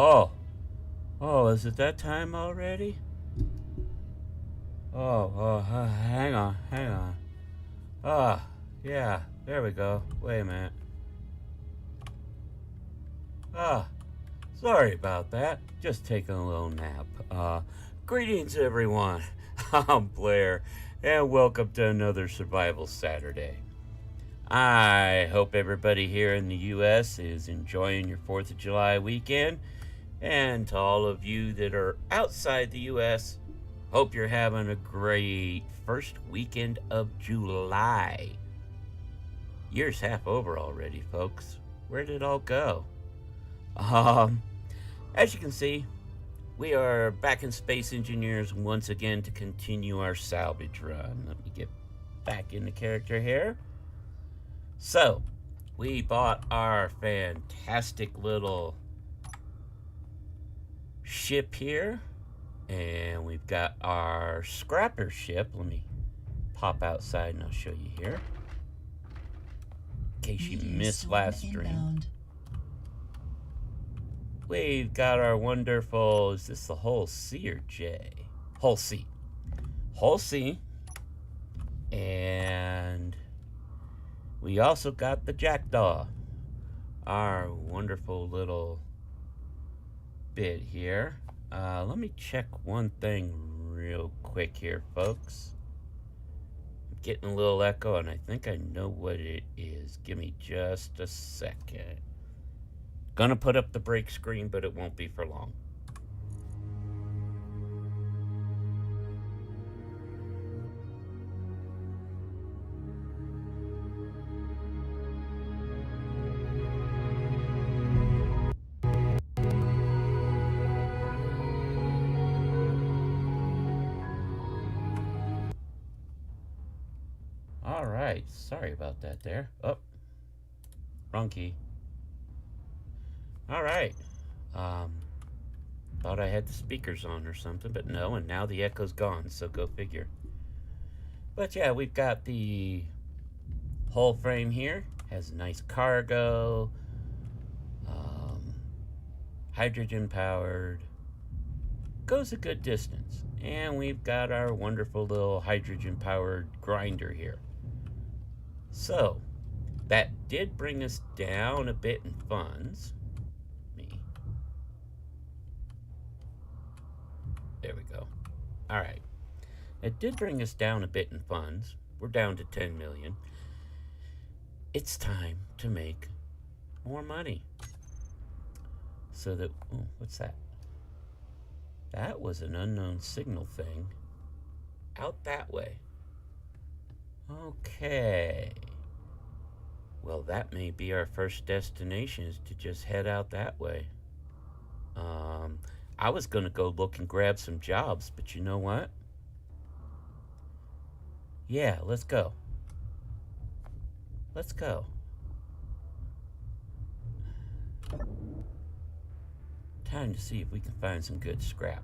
Oh, oh, is it that time already? Hang on, hang on. Ah, yeah, there we go. Wait a minute. Ah, sorry about that. Just taking a little nap. Greetings everyone. I'm Blair, and welcome to another Survival Saturday. I hope everybody here in the U.S. is enjoying your 4th of July weekend. And to all of you that are outside the U.S., hope you're having a great first weekend of July. Year's half over already, folks. Where did it all go? As you can see, we are back in Space Engineers once again to continue our salvage run. Let me get back into character here. So, we bought our fantastic little ship here, and we've got our scrapper ship. Let me pop outside and I'll show you here, in case you missed last stream. We've got our wonderful, is this the Hull C or J? Hull C. Hull C. And we also got the Jackdaw, our wonderful little bit here. Let me check one thing real quick here, folks. I'm getting a little echo, and I think I know what it is. Give me just a second. Gonna put up the break screen, but it won't be for long. Alright, sorry about that there. Oh, wrong key. Alright. Thought I had the speakers on or something, but no, and now the echo's gone, so go figure. But yeah, we've got the hull frame here. Has nice cargo. Hydrogen powered. Goes a good distance. And we've got our wonderful little hydrogen powered grinder here. So, that did bring us down a bit in funds. There we go. Alright. It did bring us down a bit in funds. We're down to 10 million. It's time to make more money. So that, oh, what's that? That was an unknown signal thing out that way. Okay. Well, that may be our first destination, is to just head out that way. I was going to go look and grab some jobs, but you know what? Yeah, let's go. Let's go. Time to see if we can find some good scrap.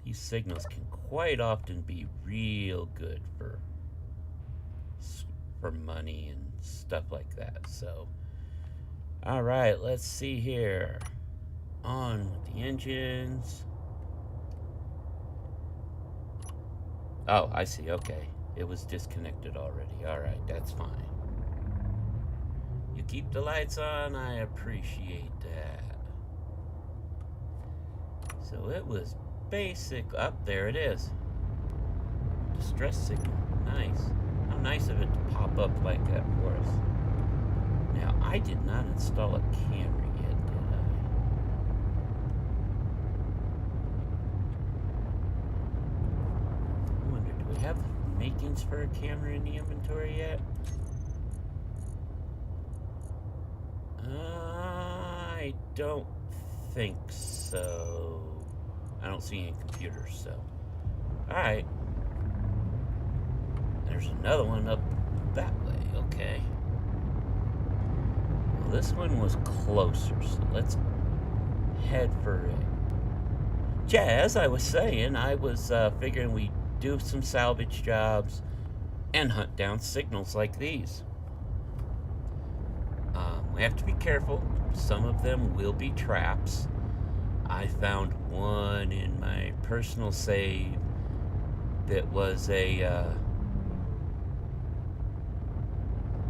These signals can quite often be real good for money and stuff like that. So, all right, let's see here. On with the engines. Oh, I see. Okay, it was disconnected already. All right, that's fine. You keep the lights on, I appreciate that. So it was basic. Up there it is. Distress signal. Nice. How nice of it to pop up like that for us. Now, I did not install a camera yet, did I? I wonder, do we have makings for a camera in the inventory yet? I don't think so. I don't see any computers, so. Alright. There's another one up that way, okay. Well, this one was closer, so let's head for it. Yeah, as I was saying, I was figuring we'd do some salvage jobs and hunt down signals like these. We have to be careful. Some of them will be traps. I found one in my personal save that was a,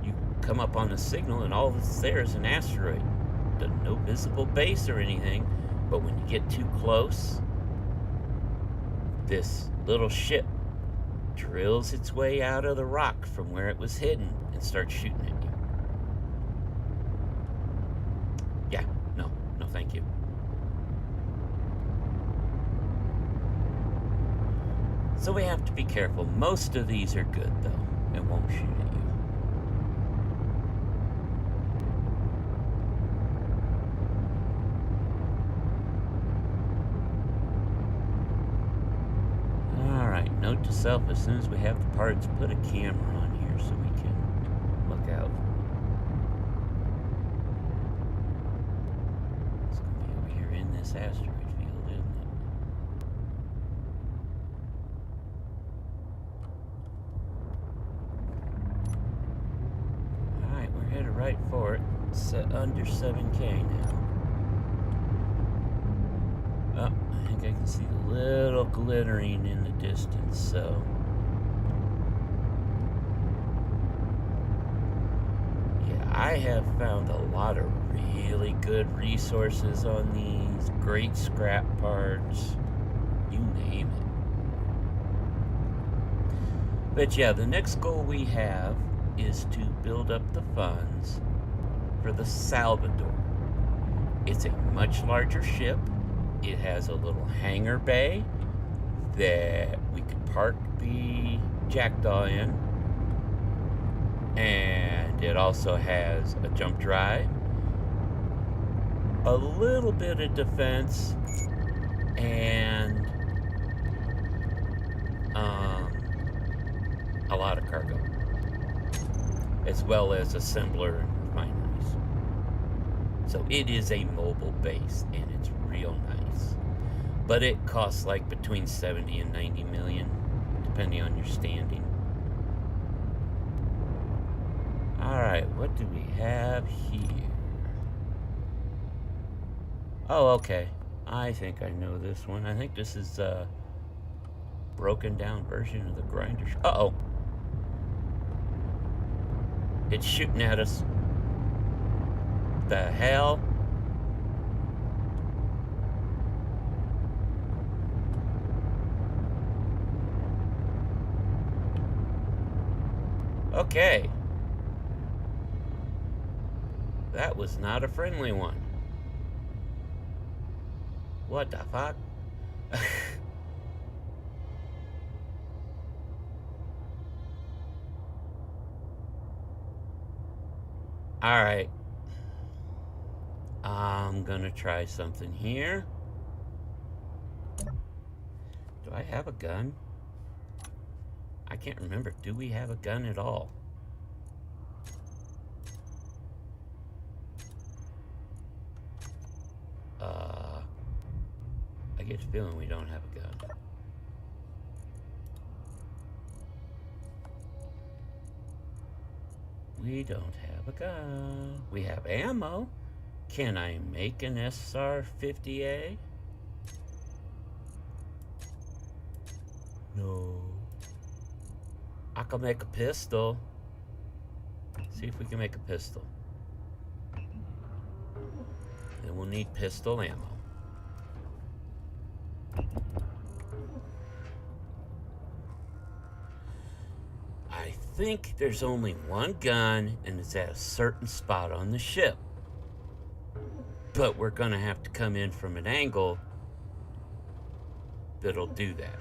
you come up on a signal and all that's there is an asteroid. No visible base or anything, but when you get too close, this little ship drills its way out of the rock from where it was hidden and starts shooting at you. Yeah, no thank you. So we have to be careful. Most of these are good though, and won't shoot at you. Note to self, as soon as we have the parts, put a camera on here so we can look out. It's going to be over here in this asteroid field, isn't it? Alright, we're headed right for it. It's under 7K now. Oh, I think I can see a little glittering in the distance, so yeah, I have found a lot of really good resources on these, great scrap parts, you name it. But yeah, the next goal we have is to build up the funds for the Salvador. It's a much larger ship. It has a little hangar bay that we could park the Jackdaw in. And it also has a jump drive, a little bit of defense, and a lot of cargo, as well as assembler and refineries. So it is a mobile base, and it's real nice. But it costs like between 70 and 90 million, depending on your standing. Alright, what do we have here? Oh, okay. I think I know this one. I think this is a broken down version of the grinder. Uh-oh. It's shooting at us. The hell? Okay. That was not a friendly one. What the fuck? Alright. I'm gonna try something here. Do I have a gun? I can't remember. Do we have a gun at all? I get the feeling we don't have a gun. We don't have a gun. We have ammo. Can I make an SR-50A? No. I can make a pistol. See if we can make a pistol. Then we'll need pistol ammo. I think there's only one gun, and it's at a certain spot on the ship. But we're gonna have to come in from an angle that'll do that.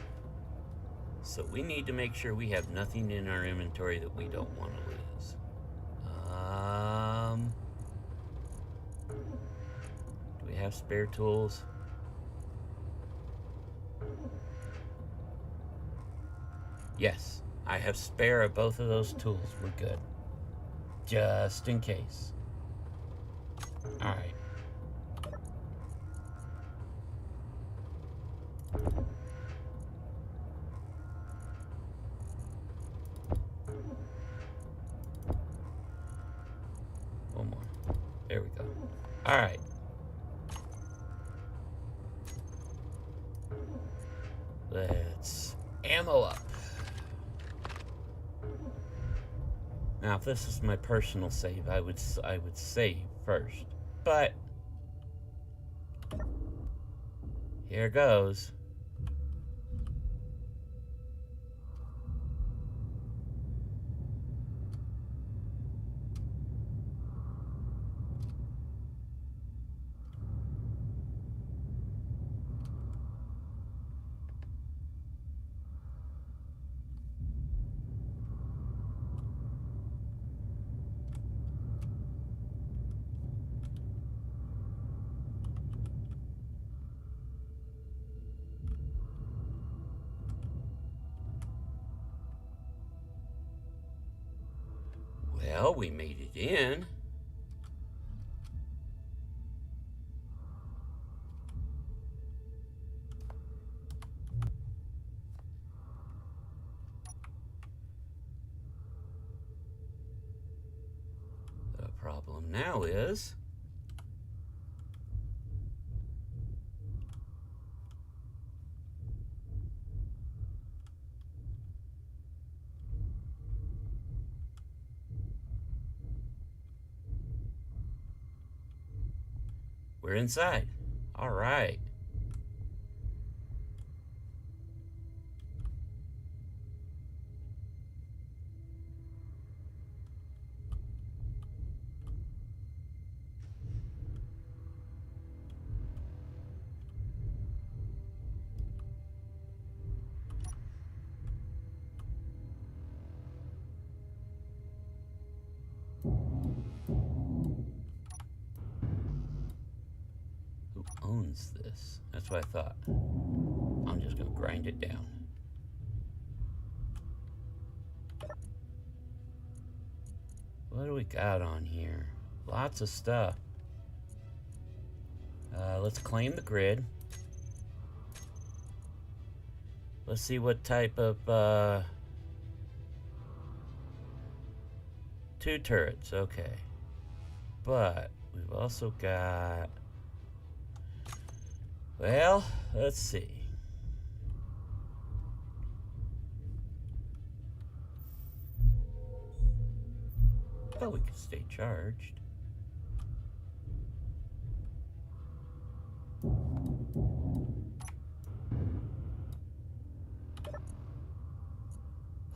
So we need to make sure we have nothing in our inventory that we don't want to lose. Do we have spare tools? Yes, I have spare of both of those tools. We're good. Just in case. Alright. One more. There we go. Alright. Let's ammo up. Now, if this is my personal save, I would save first. But here goes. Well, we made it in. The problem now is we're inside. All right. Who owns this? That's what I thought. I'm just gonna grind it down. What do we got on here? Lots of stuff. Let's claim the grid. Let's see what type of 2 turrets, okay. But we've also got, well, let's see. Oh, we can stay charged.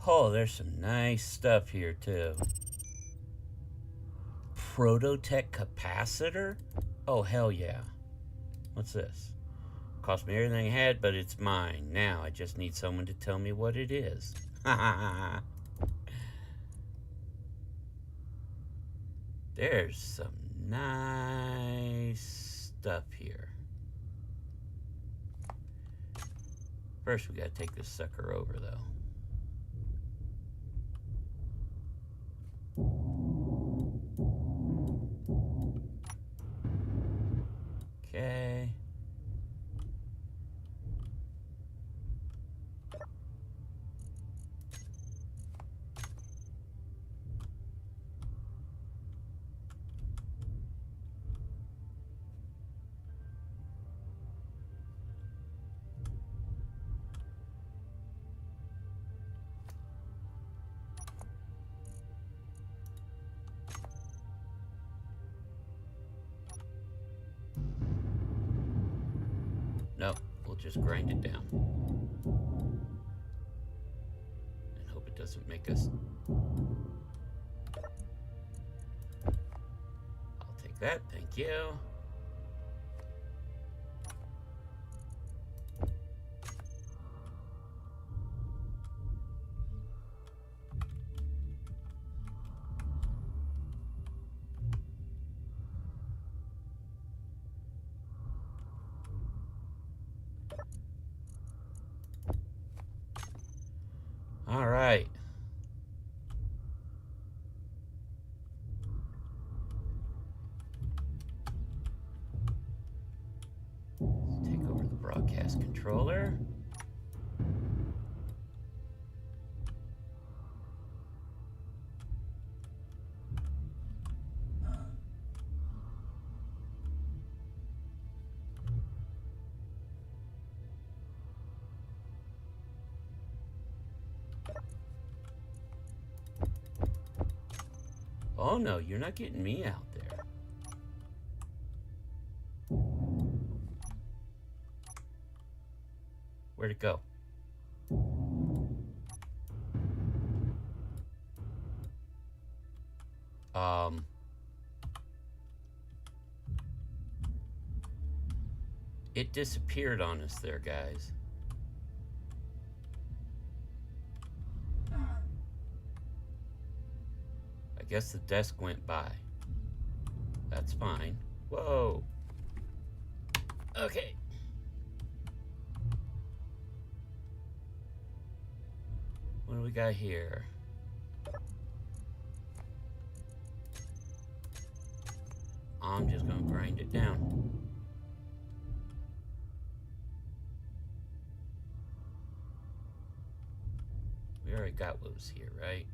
Oh, there's some nice stuff here too. Prototech capacitor? Oh, hell yeah. What's this? Cost me everything I had, but it's mine. Now I just need someone to tell me what it is. There's some nice stuff here. First, we gotta take this sucker over, though. Okay. No, we'll just grind it down. And hope it doesn't make us... I'll take that, thank you. All right. Let's take over the broadcast controller. Oh no, you're not getting me out there. Where'd it go? It disappeared on us there, guys. I guess the desk went by. That's fine. Whoa. Okay. What do we got here? I'm just gonna grind it down. We already got what was here, right?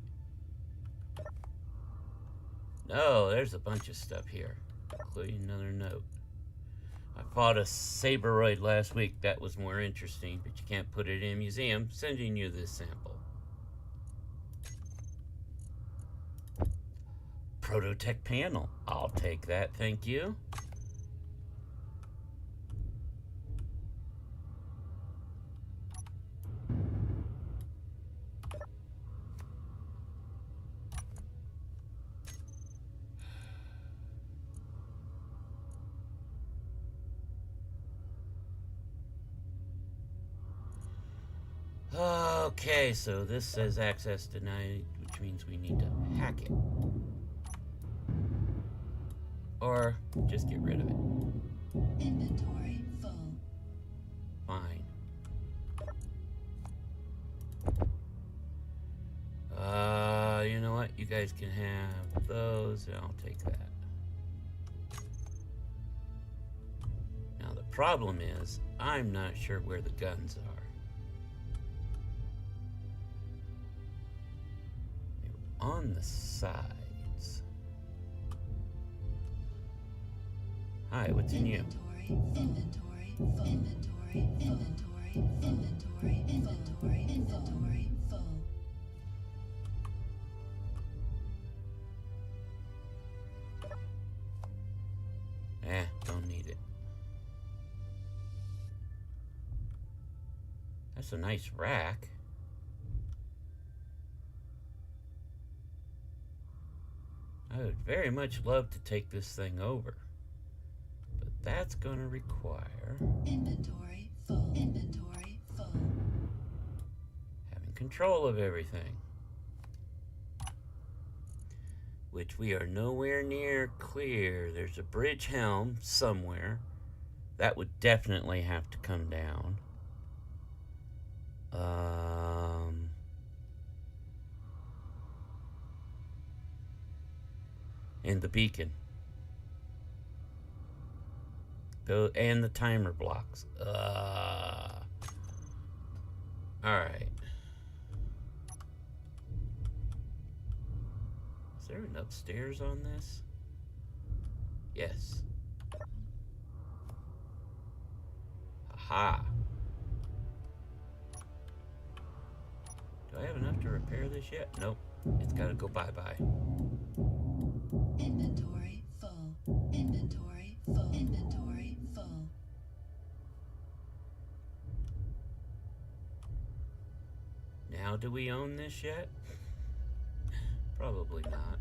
No, there's a bunch of stuff here, including another note. I fought a Saberoid last week. That was more interesting, but you can't put it in a museum. Sending you this sample. Prototech panel. I'll take that, thank you. Okay, so this says access denied, which means we need to hack it. Or just get rid of it. Inventory full. Fine. You know what? You guys can have those, and I'll take that. Now the problem is, I'm not sure where the guns are. They're on the sides. Hi, what's in you? Inventory full. Inventory full. Inventory full. Don't need it. That's a nice rack. I would very much love to take this thing over, but that's going to require Inventory full. Inventory full. having control of everything, which we are nowhere near clear. There's a bridge helm somewhere. That would definitely have to come down. And the beacon. And the timer blocks. Alright. Is there an upstairs on this? Yes. Aha. Do I have enough to repair this yet? Nope. It's gotta go bye-bye. Inventory full. Inventory full. Inventory full. Now, do we own this yet? Probably not.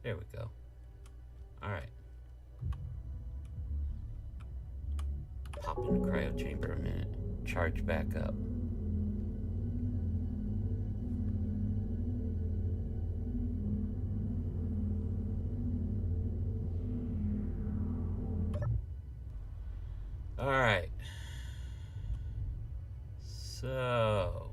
There we go. Alright. Pop in the cryo chamber a minute. Charge back up. Alright. So...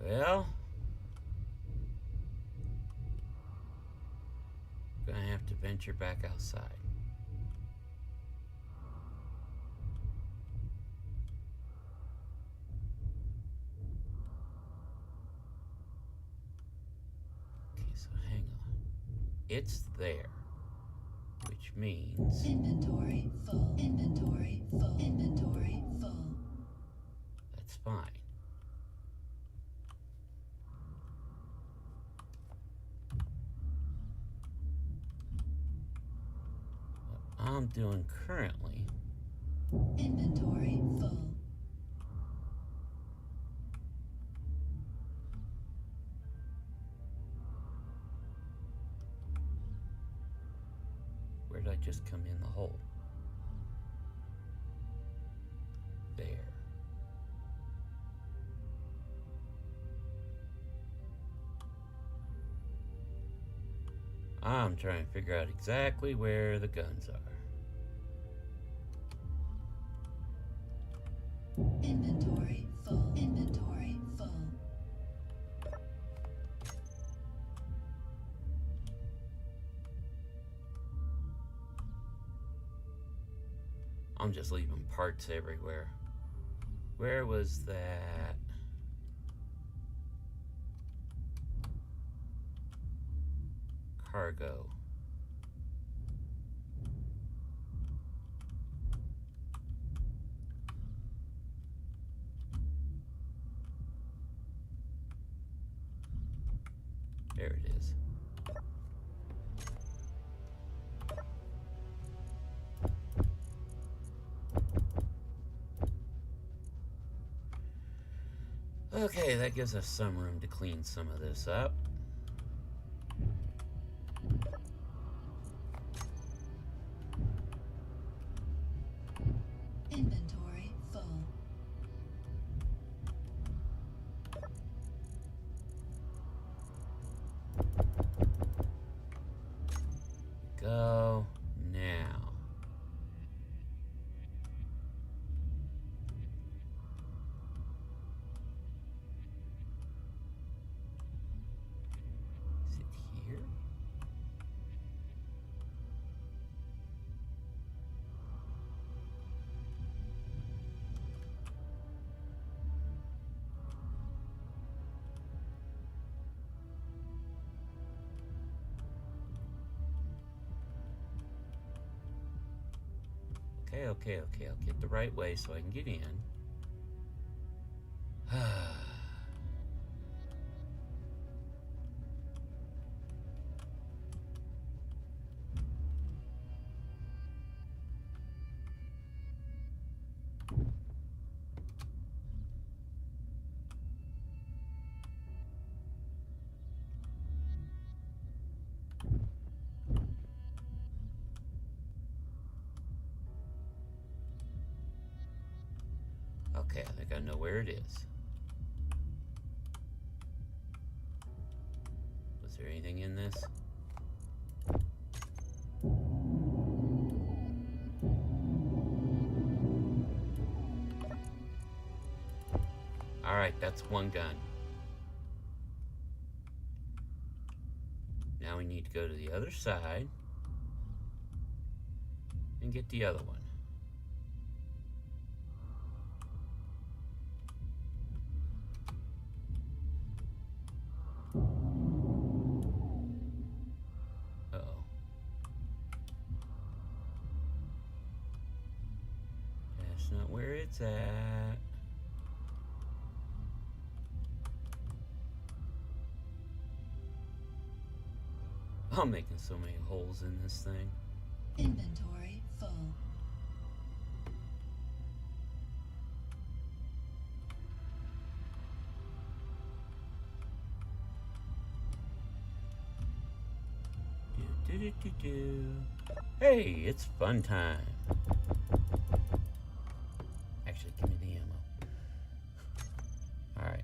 well, gonna have to venture back outside. which means Inventory full. Inventory full. Inventory full. that's fine. What I'm doing currently Inventory full. where did I just come in the hole? There. I'm trying to figure out exactly where the guns are. Inventory full. Inventory full. I'm just leaving parts everywhere. Where was that? Cargo. There it is. Okay, that gives us some room to clean some of this up. Inventory full. Go now. Is it here? Okay. I'll get the right way so I can get in. Okay, I think I know where it is. Was there anything in this? Alright, that's one gun. Now we need to go to the other side and get the other one. Uh-oh. That's not where it's at. I'm making so many holes in this thing. Inventory full. Do. Hey, it's fun time. Actually, give me the ammo. Alright.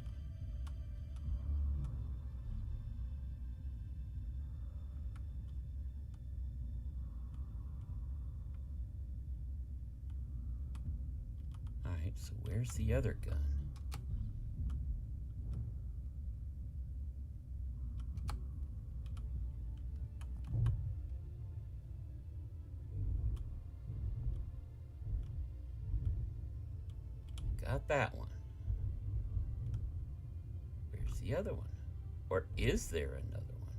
Alright, so where's the other gun? Got that one. Where's the other one? Or is there another one?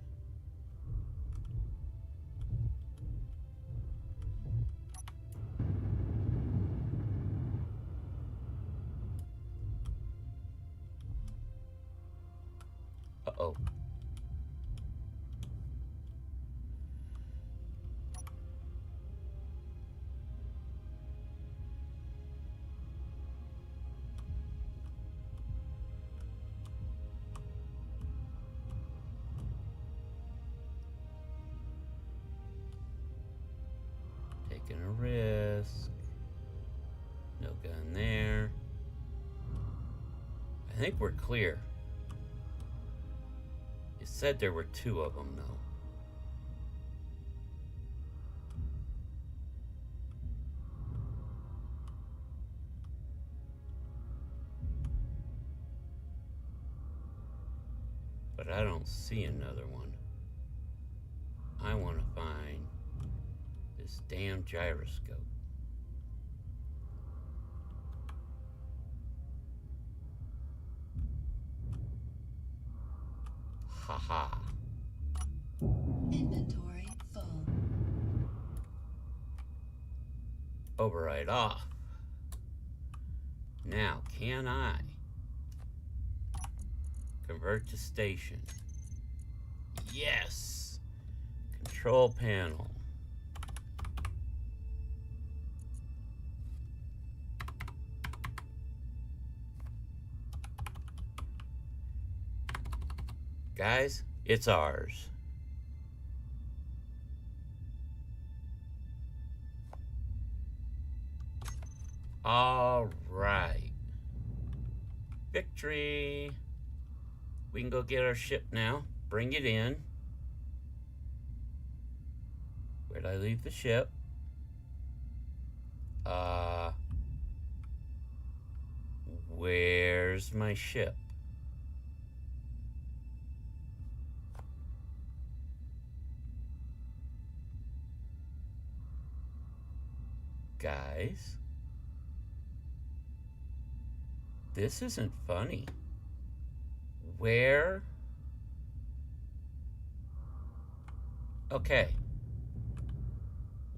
Taking a risk. No gun there. I think we're clear. You said there were 2 of them, though. But I don't see another one. I want to find this damn gyroscope. Haha. Inventory full. Override off. Now, can I convert to station? Yes. Control panel. Guys, it's ours. All right. Victory. We can go get our ship now. Bring it in. Where'd I leave the ship? Where's my ship? Guys, this isn't funny. Where? Okay.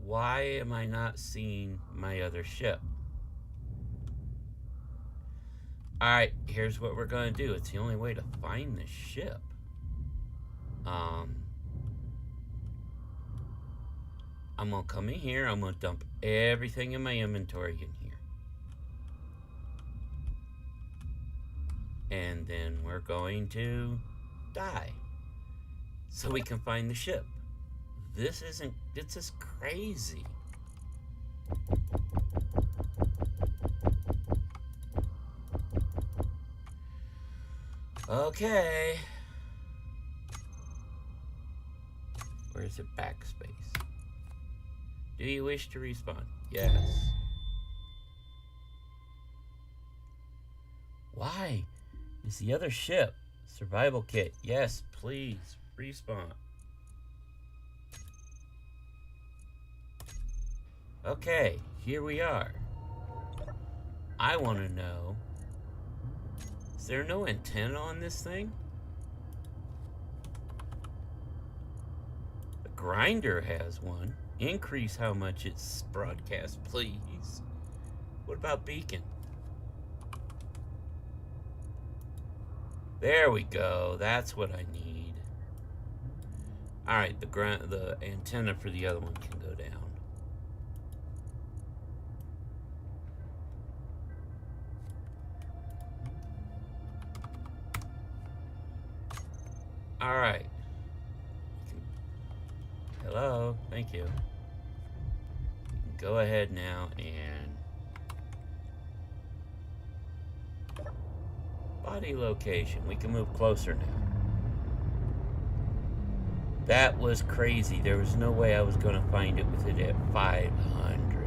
Why am I not seeing my other ship? Alright, here's what we're gonna do. It's the only way to find the ship. I'm gonna come in here. I'm gonna dump everything in my inventory in here. And then we're going to die. So we can find the ship. This is crazy. Okay. Where's the backspace? Do you wish to respawn? Yes. Why is the other ship? Survival kit. Yes, please. Respawn. Okay, here we are. I want to know, is there no antenna on this thing? The grinder has one. Increase how much it's broadcast, please. What about beacon? There we go. That's what I need. All right, the antenna for the other one can go down. All right. Hello. Thank you. Go ahead now and body location. We can move closer now. That was crazy. There was no way I was going to find it with it at 500.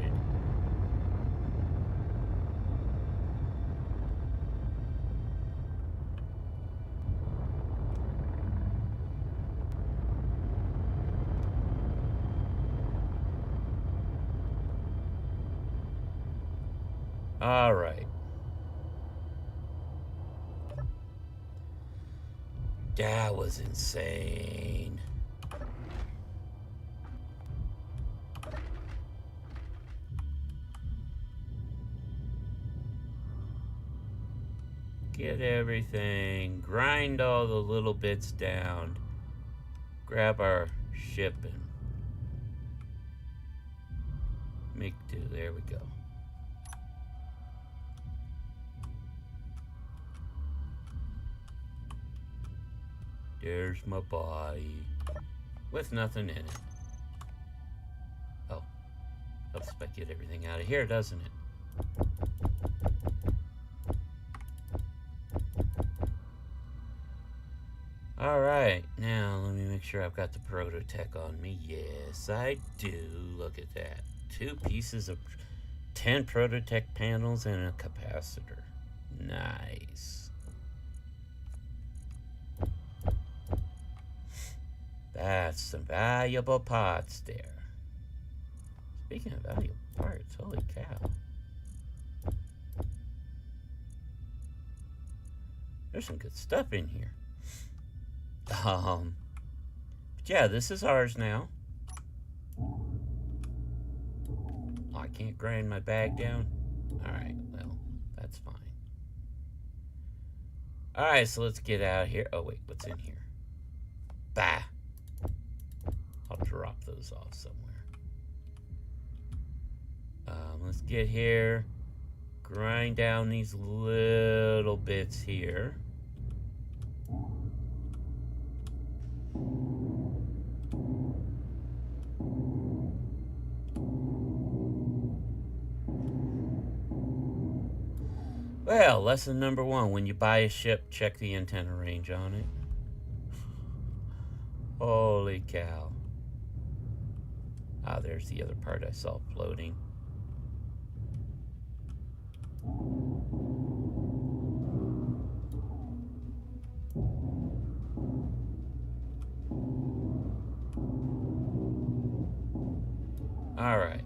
All right. That was insane. Get everything, grind all the little bits down, grab our ship and make do. There we go. There's my body with nothing in it. Oh, Helps if I get everything out of here, doesn't it? Alright, now let me make sure I've got the prototech on me. Yes, I do. Look at that. 2 pieces of 10 prototech panels and a capacitor. Nice. That's some valuable parts there. Speaking of valuable parts, holy cow. There's some good stuff in here. But yeah, this is ours now. Oh, I can't grind my bag down? Alright, well, that's fine. Alright, so let's get out of here. Oh, wait, what's in here? Bah! I'll drop those off somewhere. Let's get here. Grind down these little bits here. Well, lesson number 1. When you buy a ship, check the antenna range on it. Holy cow. Ah, there's the other part I saw floating. Alright.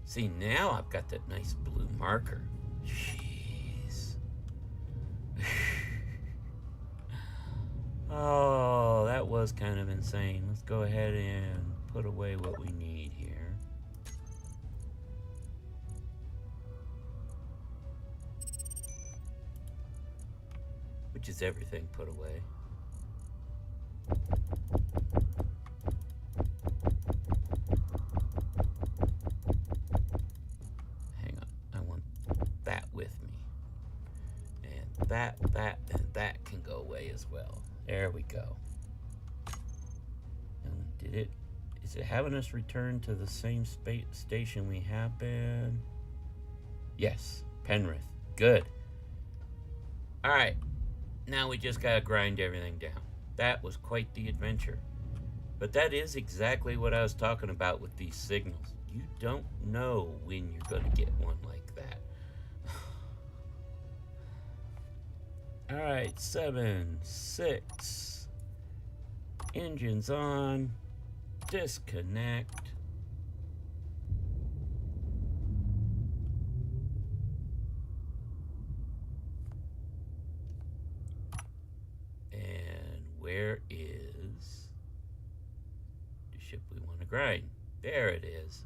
See, now I've got that nice blue marker. Jeez. Oh, that was kind of insane. Let's go ahead and put away what we need here. Which is everything put away. Hang on, I want that with me. And that, and that can go away as well. There we go. And is it having us return to the same station we have been? Yes, Penrith. Good. Alright, now we just gotta grind everything down. That was quite the adventure. But that is exactly what I was talking about with these signals. You don't know when you're gonna get one like that. Alright, 7, 6. Engines on. Disconnect. And where is the ship we want to grind? There it is.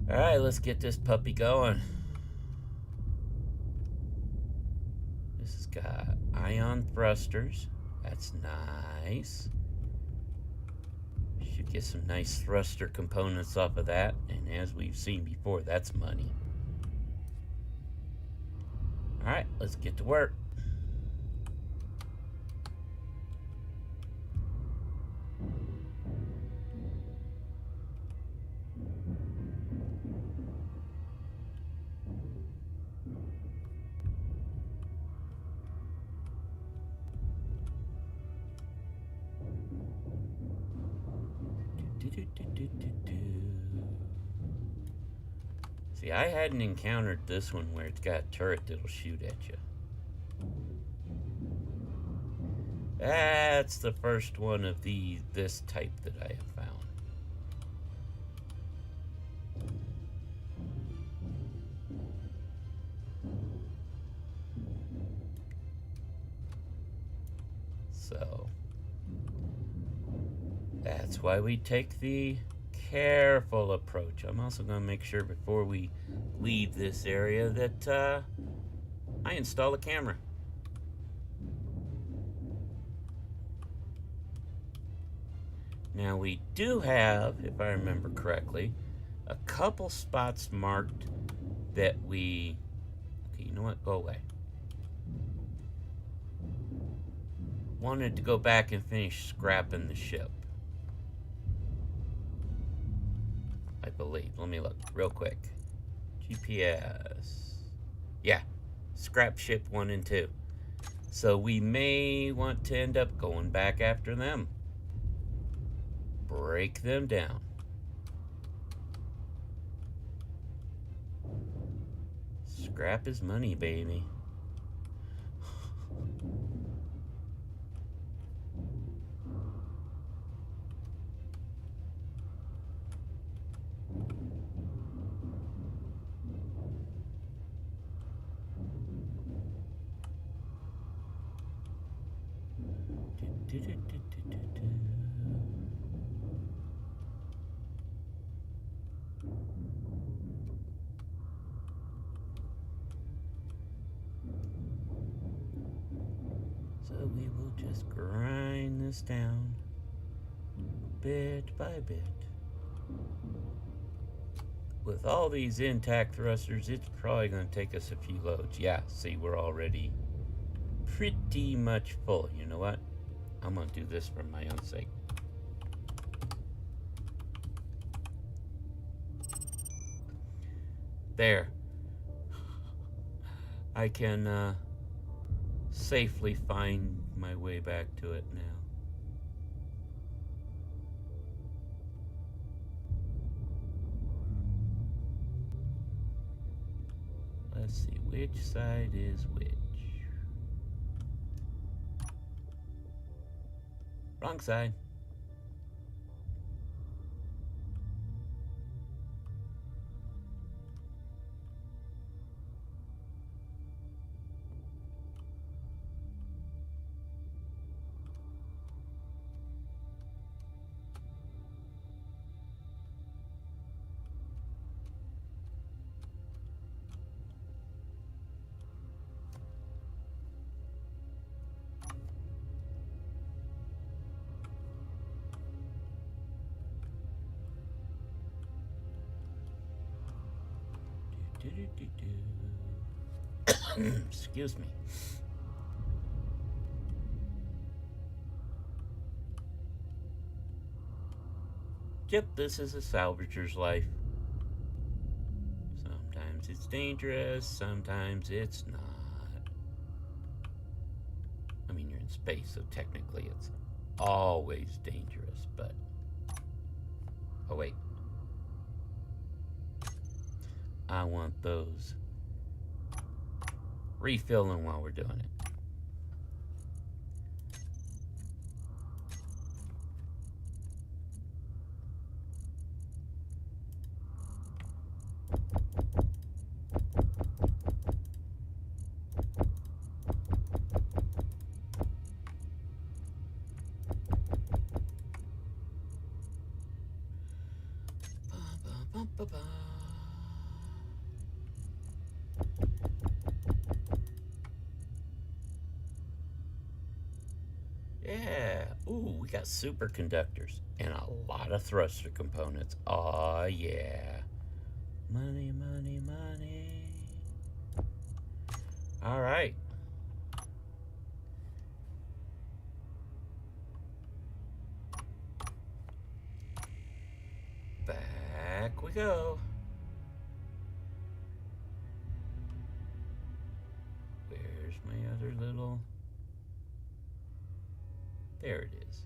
Alright, let's get this puppy going. This has got ion thrusters. That's nice. Should get some nice thruster components off of that. And as we've seen before, that's money. Alright, let's get to work. See, I hadn't encountered this one where it's got a turret that'll shoot at you. That's the first one of this type that I have found. So that's why we take the careful approach. I'm also going to make sure before we leave this area that I install a camera. Now we do have, if I remember correctly, a couple spots marked that we... Okay, you know what? Go away. Wanted to go back and finish scrapping the ship. I believe. Let me look real quick. GPS. Yeah, scrap ship 1 and 2. So we may want to end up going back after them. Break them down. Scrap is money, baby. So we will just grind this down bit by bit. With all these intact thrusters, it's probably going to take us a few loads. Yeah, see, we're already pretty much full. You know what? I'm going to do this for my own sake. There. I can safely find my way back to it now. Let's see, which side is which? Wrong side. Excuse me. Yep, this is a salvager's life. Sometimes it's dangerous, sometimes it's not. I mean, you're in space, so technically it's always dangerous, but... Oh, wait. I want those refilling while we're doing it. Ba-ba-ba-ba-ba. Yeah. Ooh, we got superconductors and a lot of thruster components. Aw, yeah. Money, money, money. All right. Back we go. Where's my other little... There it is.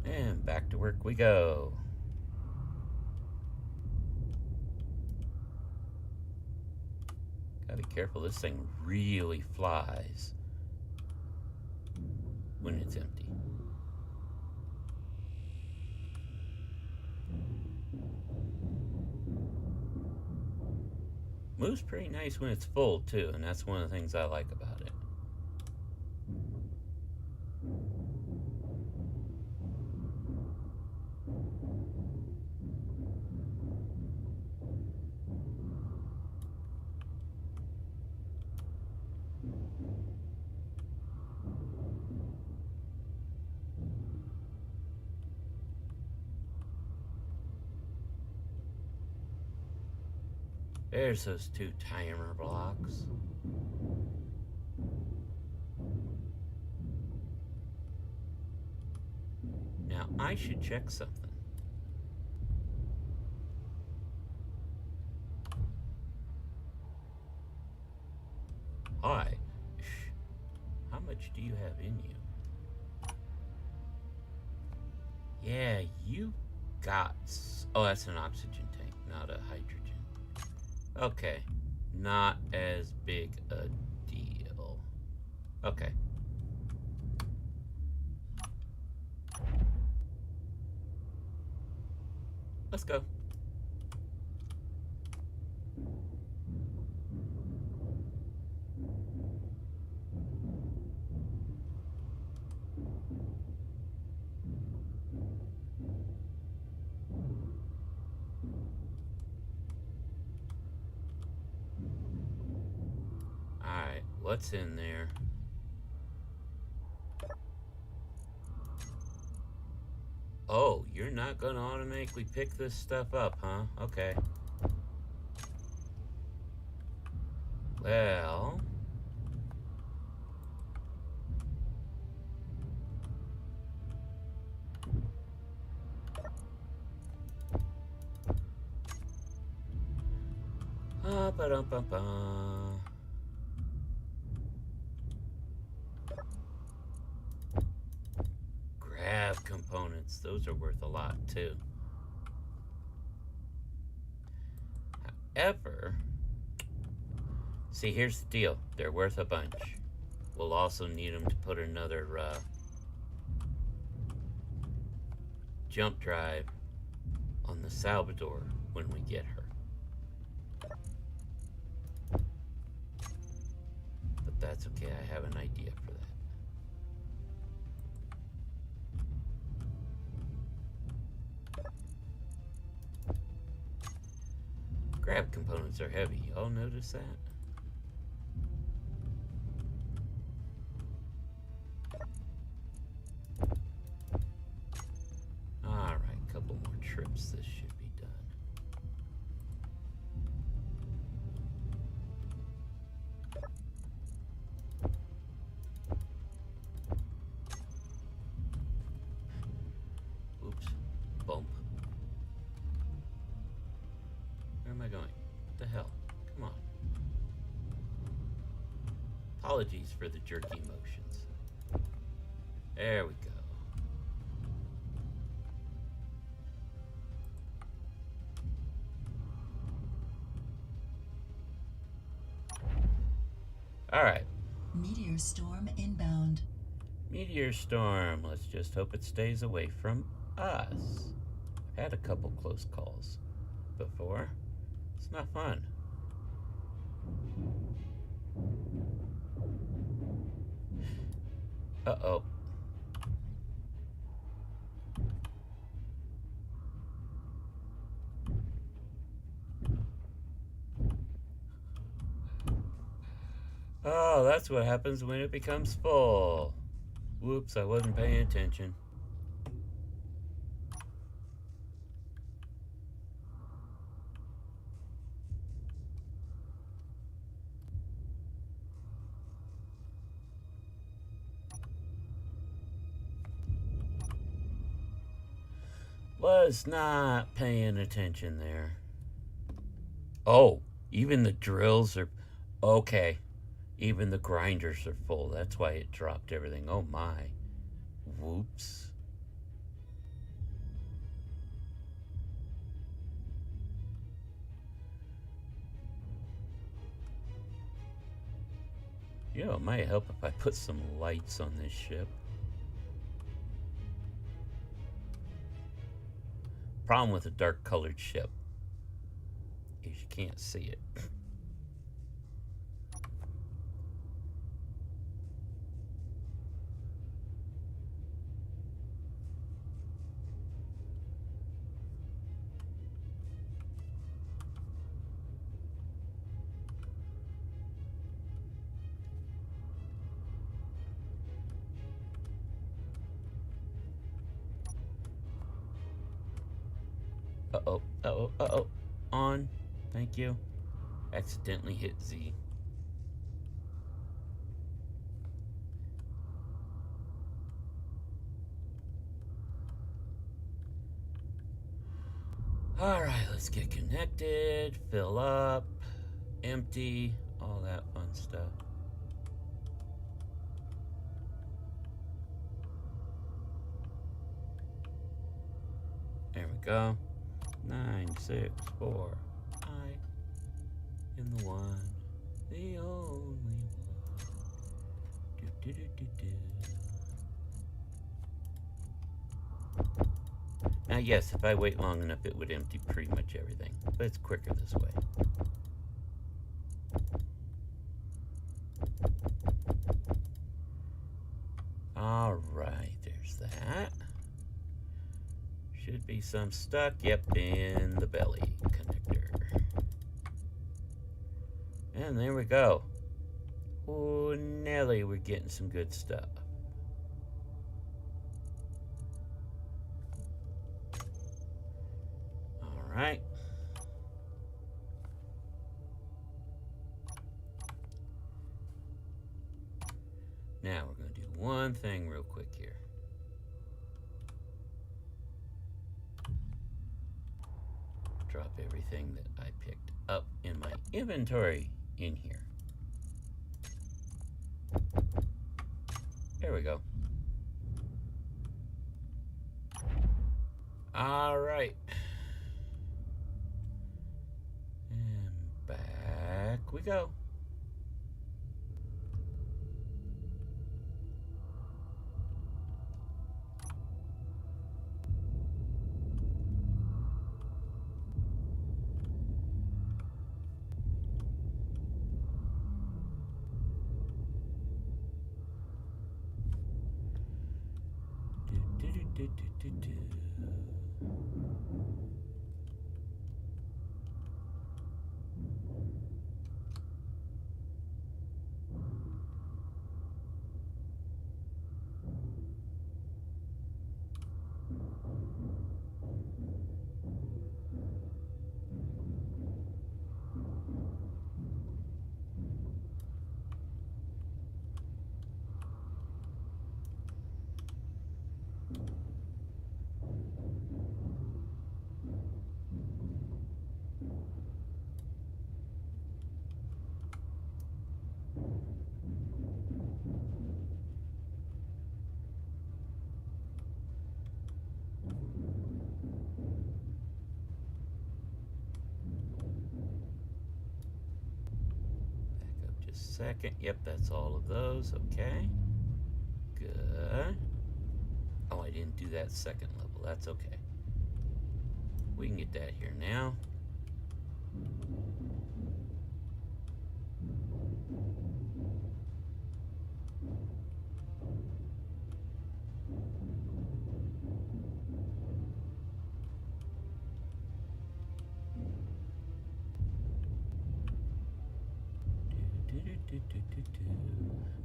And back to work we go. Gotta be careful, this thing really flies when it's empty. Moves pretty nice when it's full too, and that's one of the things I like about it. There's those 2 timer blocks. Now, I should check something. Hi. Shh. How much do you have in you? Yeah, you got... Oh, that's an oxygen tank, not a hydrogen. Okay. Not as big a deal. Okay. Let's go. Alright, what's in there? Oh, you're not gonna automatically pick this stuff up, huh? Okay. Well... Ba-dum-ba-ba. Grab components, those are worth a lot too. However, see, here's the deal. They're worth a bunch. We'll also need them to put another jump drive on the Salvador when we get her. But that's okay, I have an idea for that. Grab components are heavy. Y'all notice that? Alright, couple more trips. This should be done. Oops. Bump. Where am I going? What the hell? Come on. Apologies for the jerky motions. There we go. Alright. Meteor storm inbound. Meteor storm. Let's just hope it stays away from us. I've had a couple close calls before. It's not fun. Uh-oh. Oh, that's what happens when it becomes full. Whoops, I wasn't paying attention. Was not paying attention there. Oh, even the drills are... Okay. Even the grinders are full. That's why it dropped everything. Oh my. Whoops. You know, it might help if I put some lights on this ship. Problem with a dark colored ship is you can't see it. Uh-oh, uh-oh, uh-oh. On. Thank you. Accidentally hit Z. Alright, let's get connected, fill up, empty, all that fun stuff. There we go. 9, 6, 4. I am the one, the only one. Do, do, do, do, do. Now, yes, if I wait long enough, it would empty pretty much everything, but it's quicker this way. All right, there's that. Should be some stuck, yep, in the belly connector. And there we go. Oh, Nelly, we're getting some good stuff. Right. Now we're going to do one thing real quick here. Drop everything that I picked up in my inventory in here. There we go. All right. Back we go. Do, do, do, do, do, do. Second, yep, that's all of those. Okay, good. Oh, I didn't do that second level. That's okay. We can get that here now.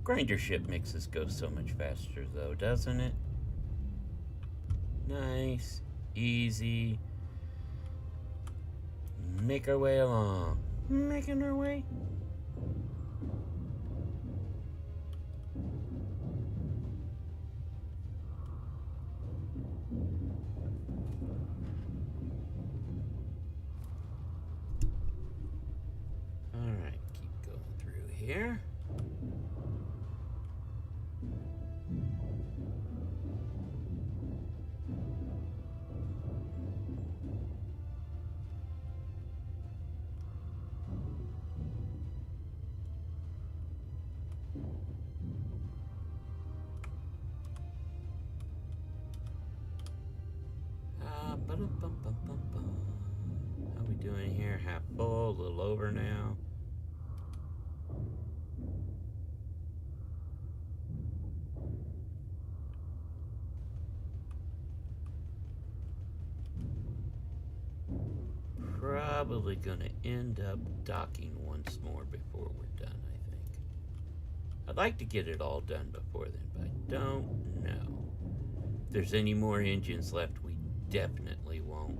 Grinder ship makes this go so much faster, though, doesn't it? Nice, easy. Make our way along. Making our way. All right, keep going through here. How we doing here? Half full, a little over now. Probably gonna end up docking once more before we're done, I think. I'd like to get it all done before then, but I don't know. If there's any more engines left, we definitely won't.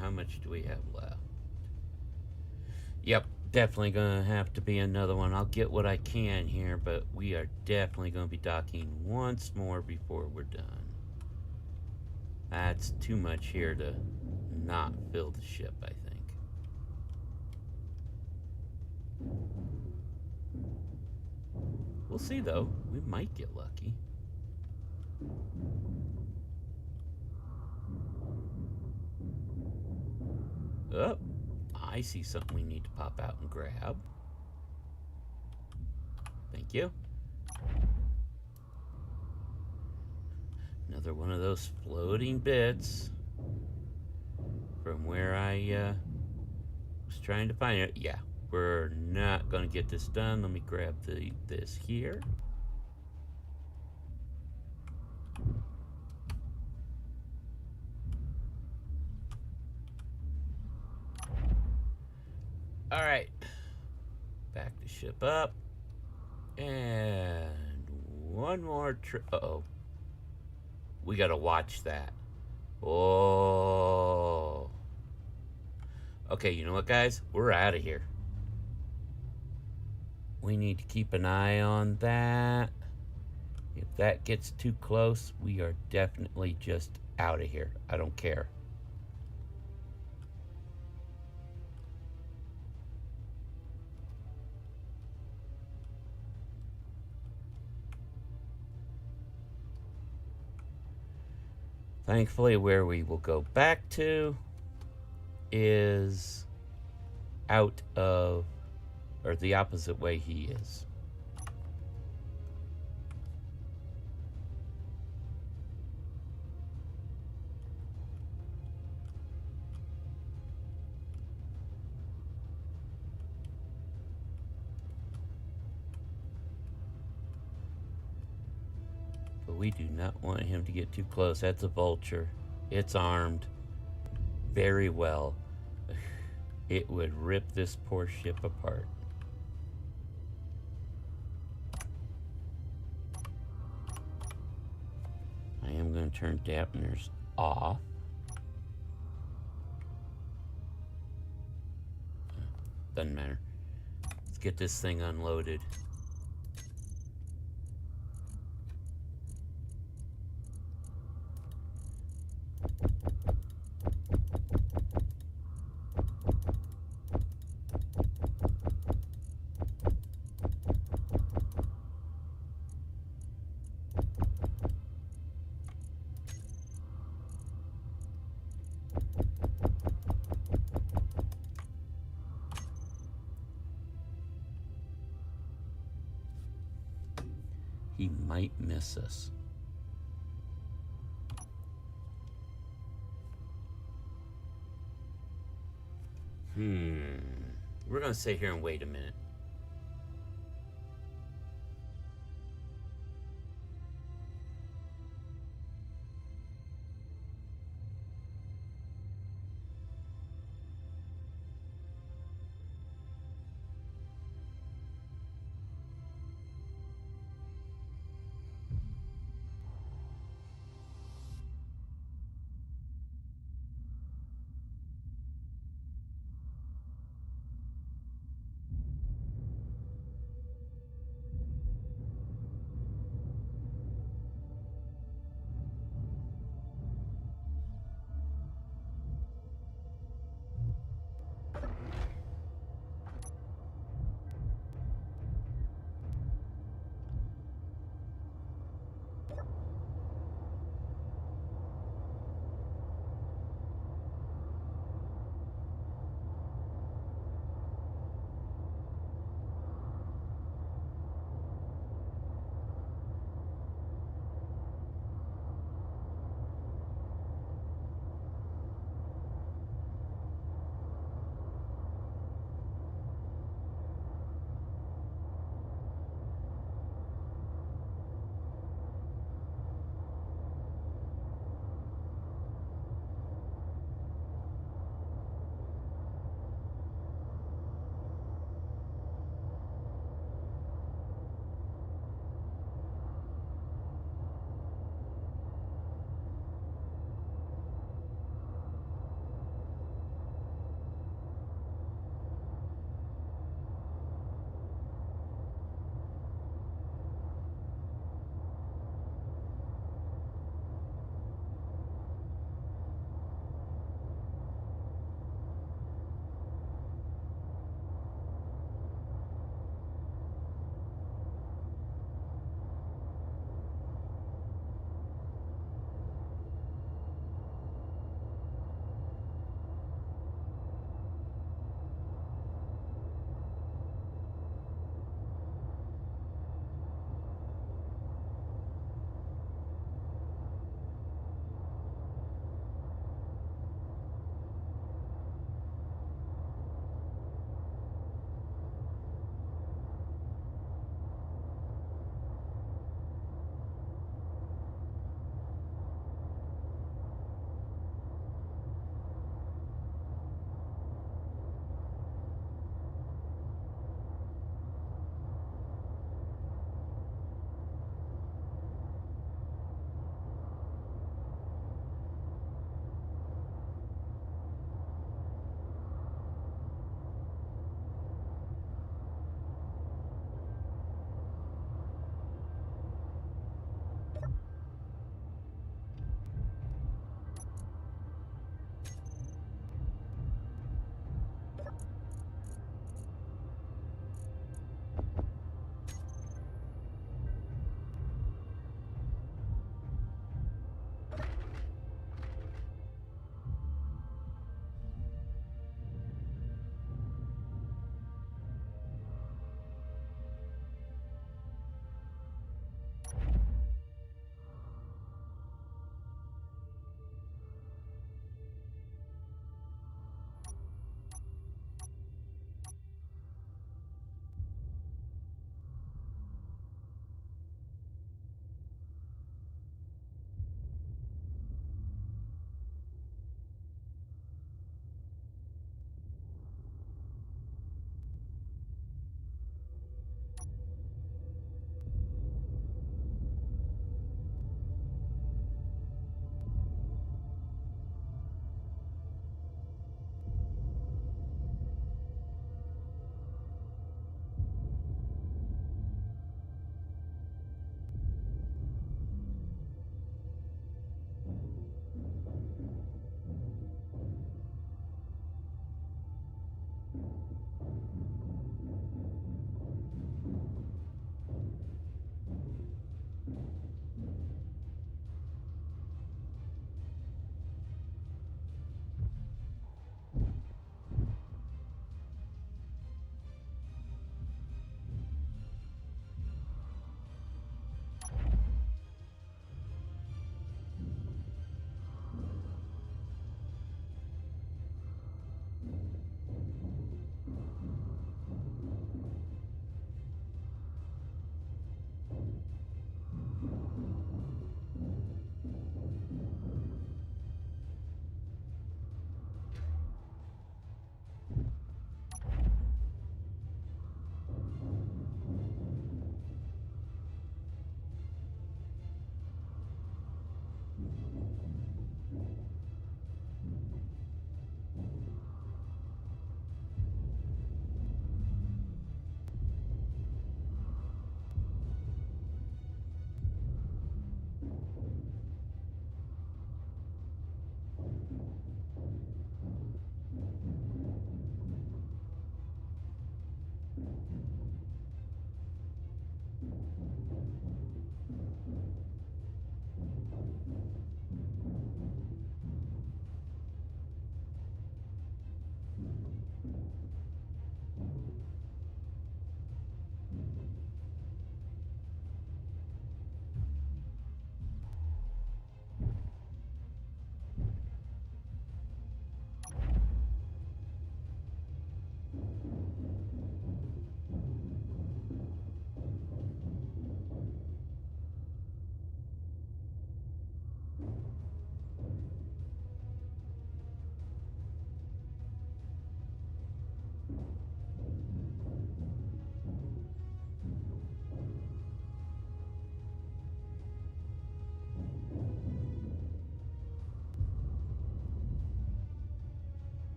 how much do we have left? Yep, definitely gonna have to be another one. I'll get what I can here, but we are definitely gonna be docking once more before we're done. That's too much here to not fill the ship, I think. We'll see though. We might get lucky. Oh, I see something we need to pop out and grab. Thank you. Another one of those floating bits from where I was trying to find it. Yeah, we're not gonna get this done. Let me grab this here. All right, back the ship up, and one more trip. Uh-oh, we gotta watch that. Oh. Okay, you know what, guys? We're out of here. We need to keep an eye on that. If that gets too close, we are definitely just out of here. I don't care. Thankfully, where we will go back to is out of, or the opposite way he is. But we do not want him to get too close. That's a vulture. It's armed very well. It would rip this poor ship apart. I am going to turn dampeners off. Doesn't matter. Let's get this thing unloaded. He might miss us. We're going to sit here and wait a minute.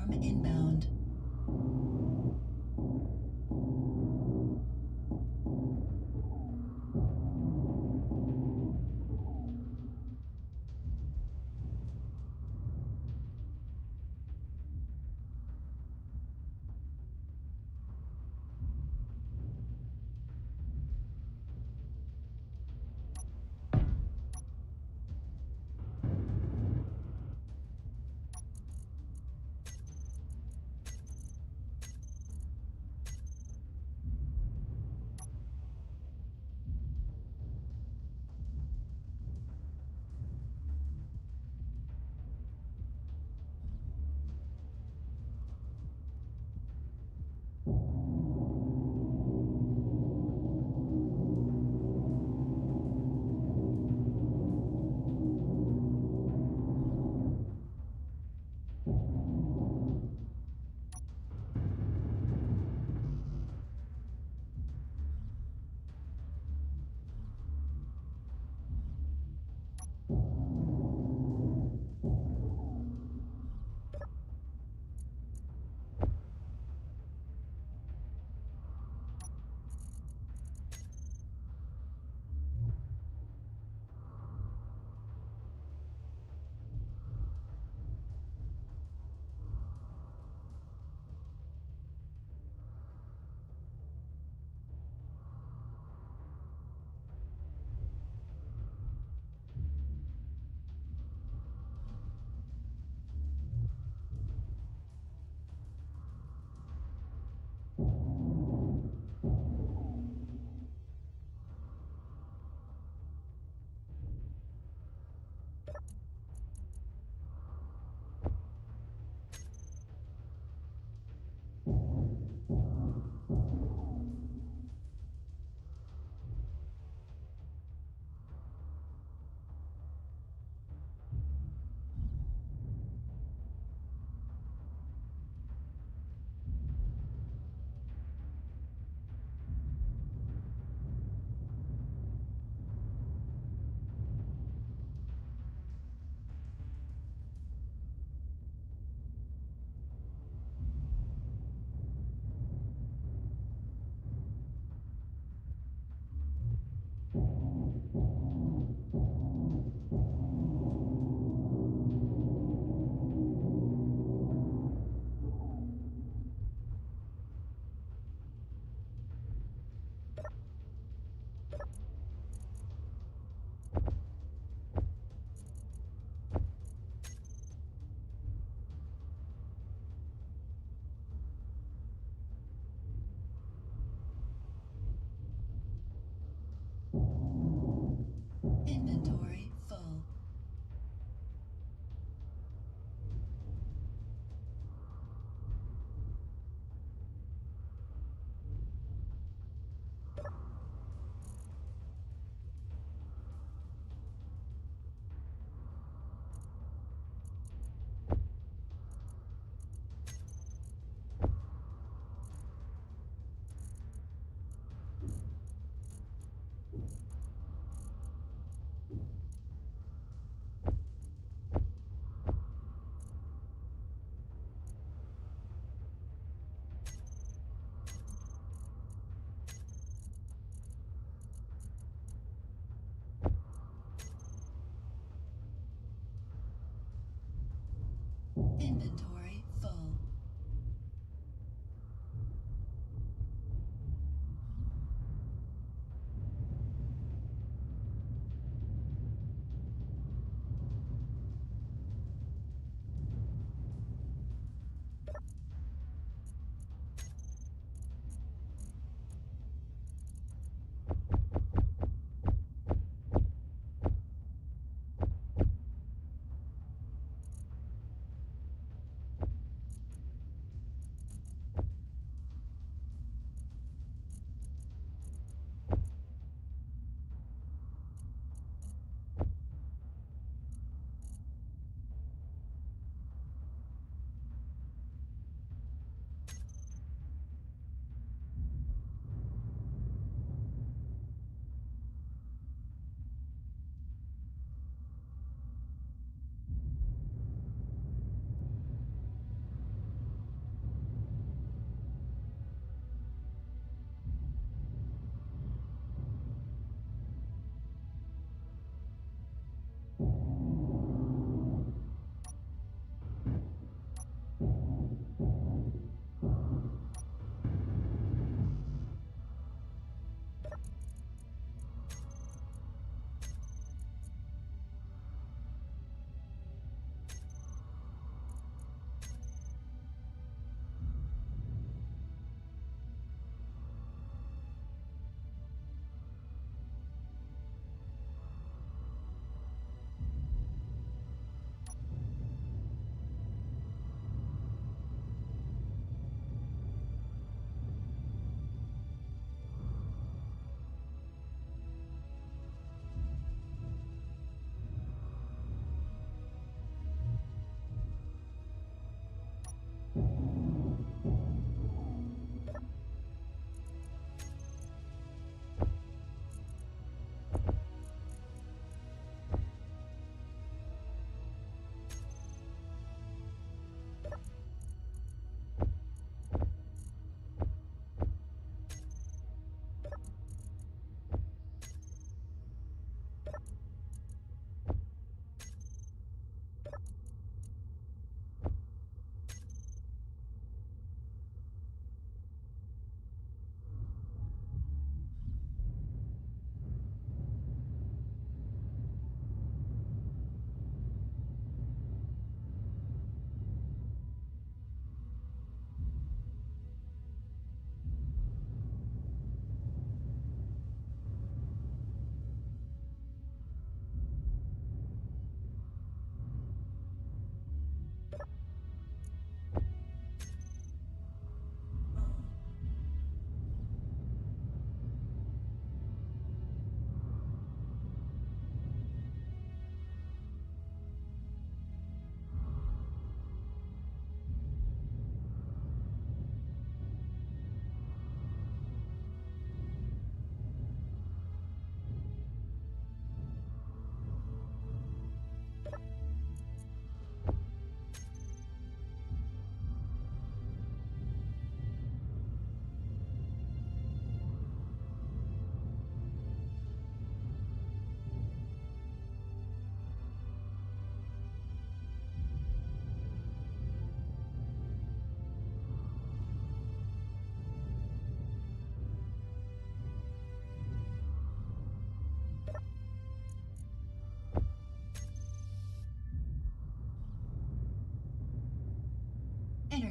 Swarm inbound.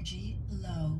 Energy low.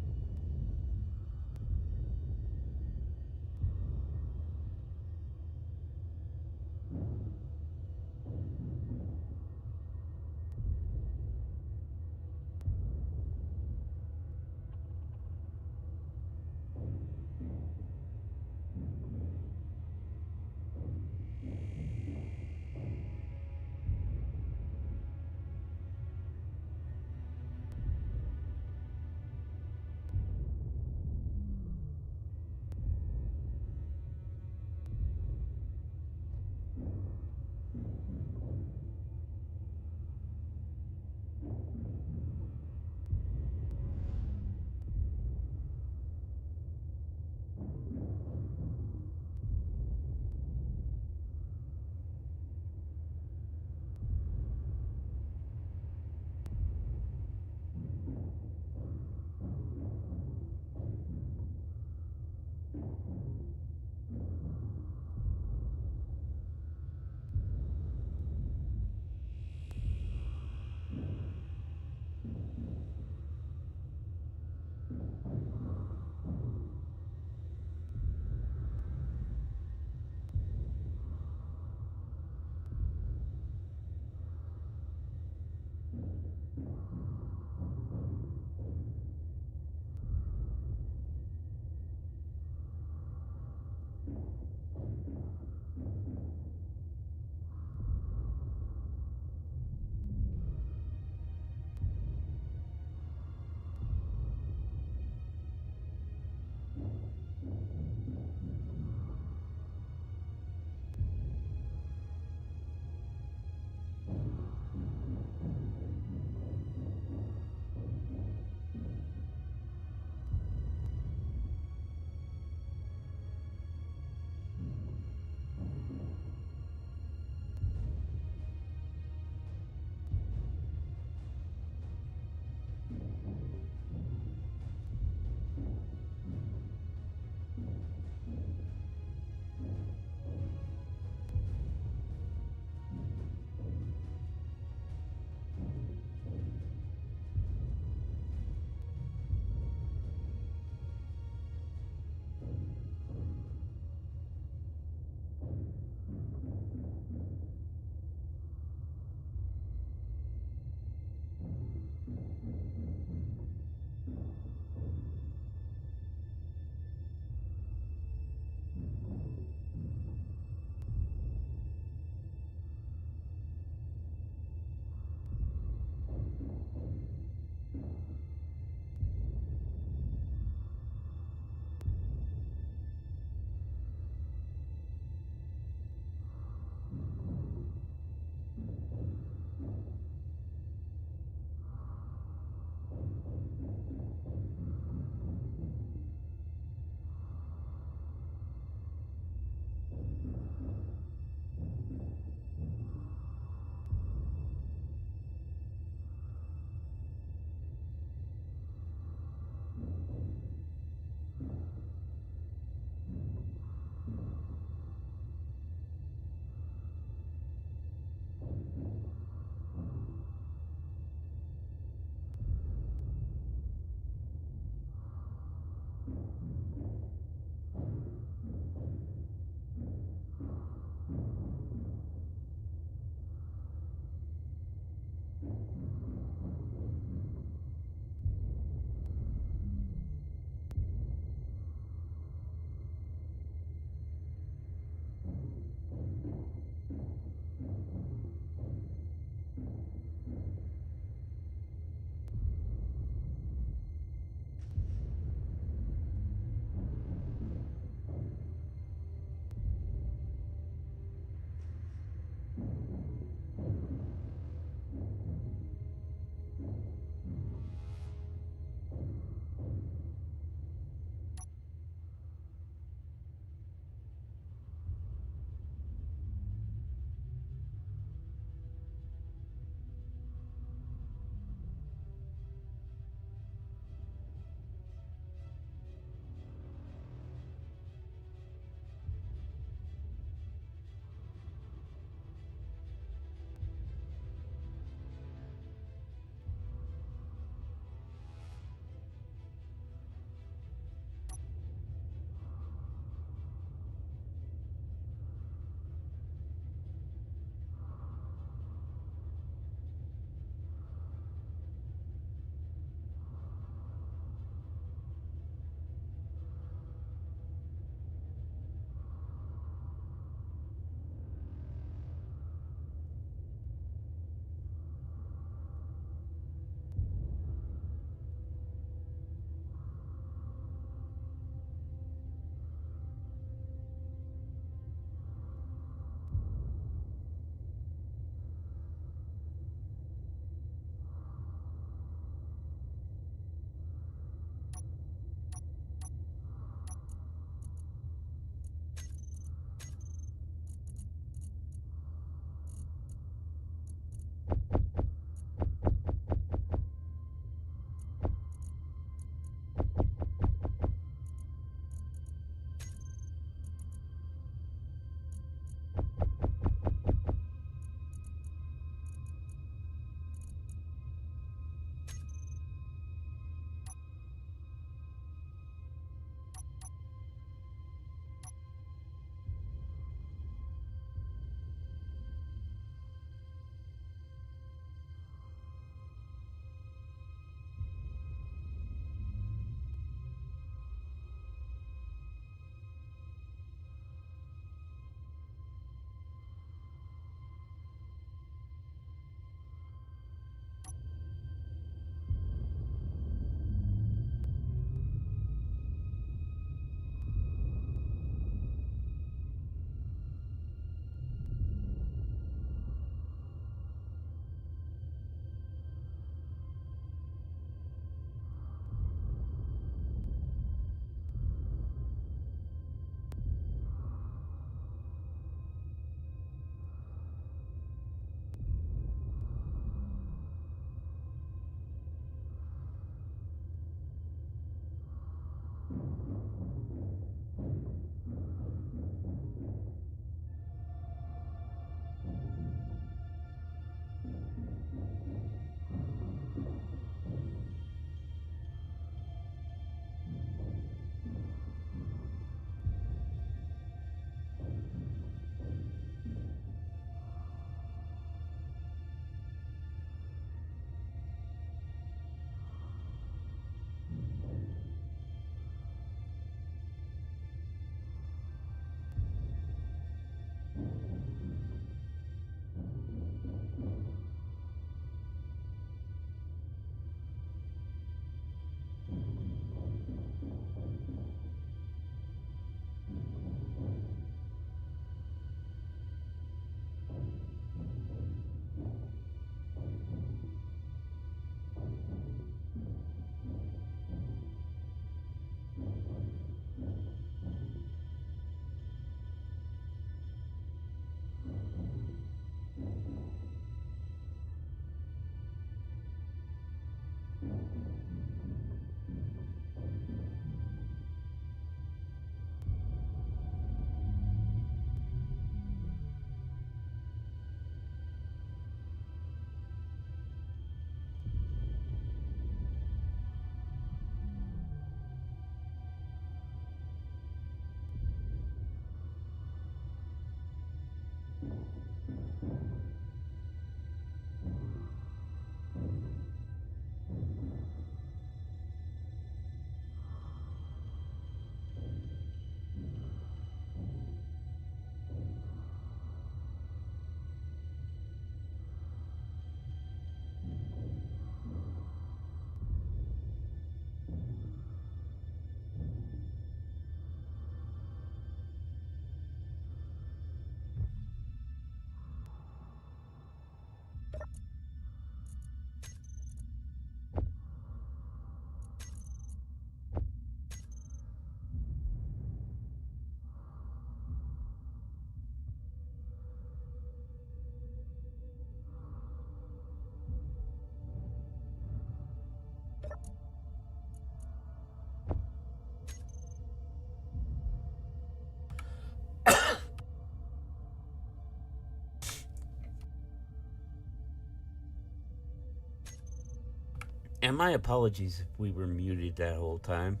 And my apologies if we were muted that whole time.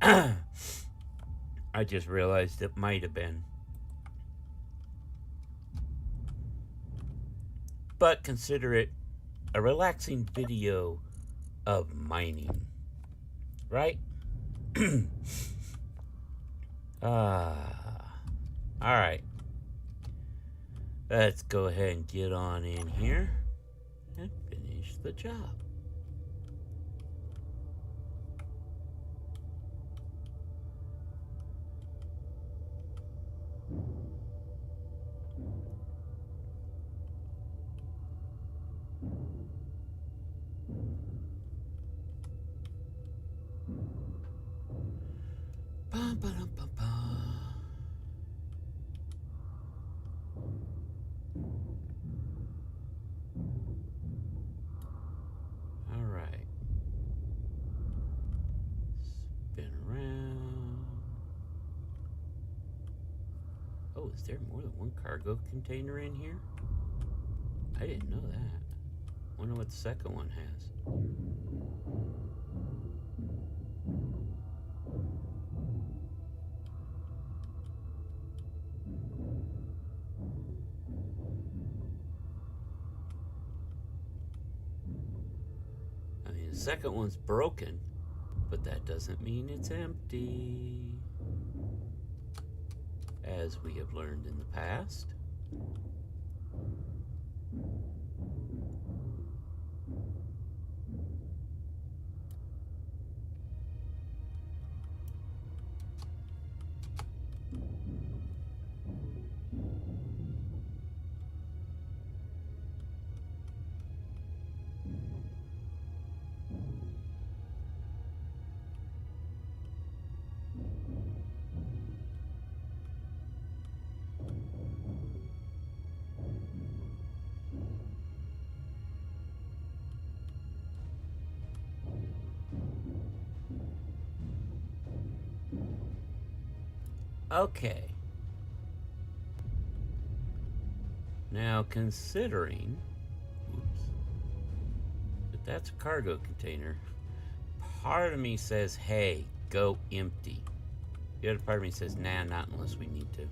I just realized it might have been. But consider it a relaxing video of mining, right? Alright. Let's go ahead and get on in here and finish the job. Alright. Spin around. Oh, is there more than one cargo container in here? I didn't know that. Wonder what the second one has. I mean, the second one's broken, but that doesn't mean it's empty. As we have learned in the past. Okay. Now, considering, that that's a cargo container, part of me says, hey, go empty. The other part of me says, nah, not unless we need to.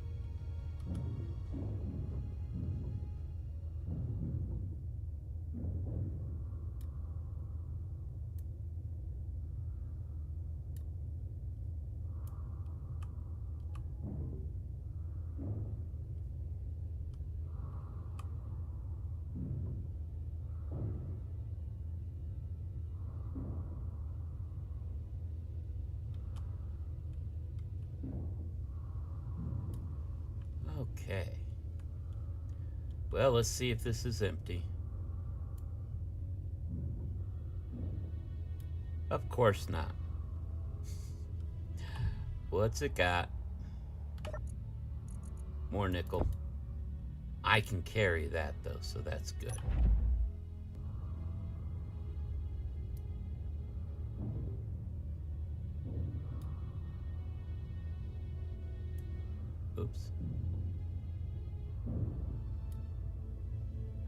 Okay. Well, let's see if this is empty. Of course not. What's it got? More nickel. I can carry that though, so that's good. Oops.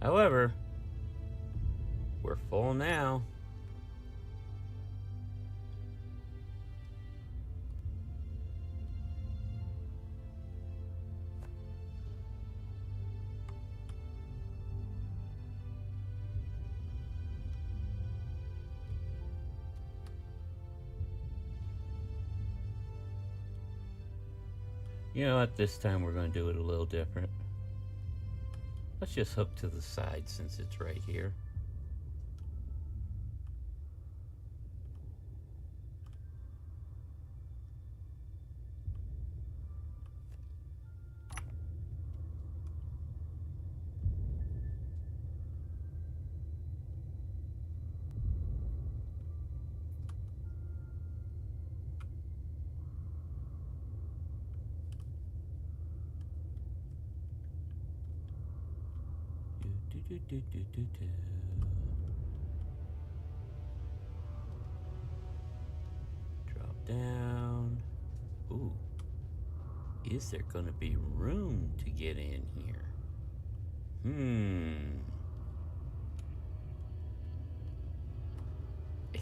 However, we're full now. You know what, this time we're going to do it a little different. Let's just hook to the side since it's right here. Drop down. Ooh. Is there gonna be room to get in here?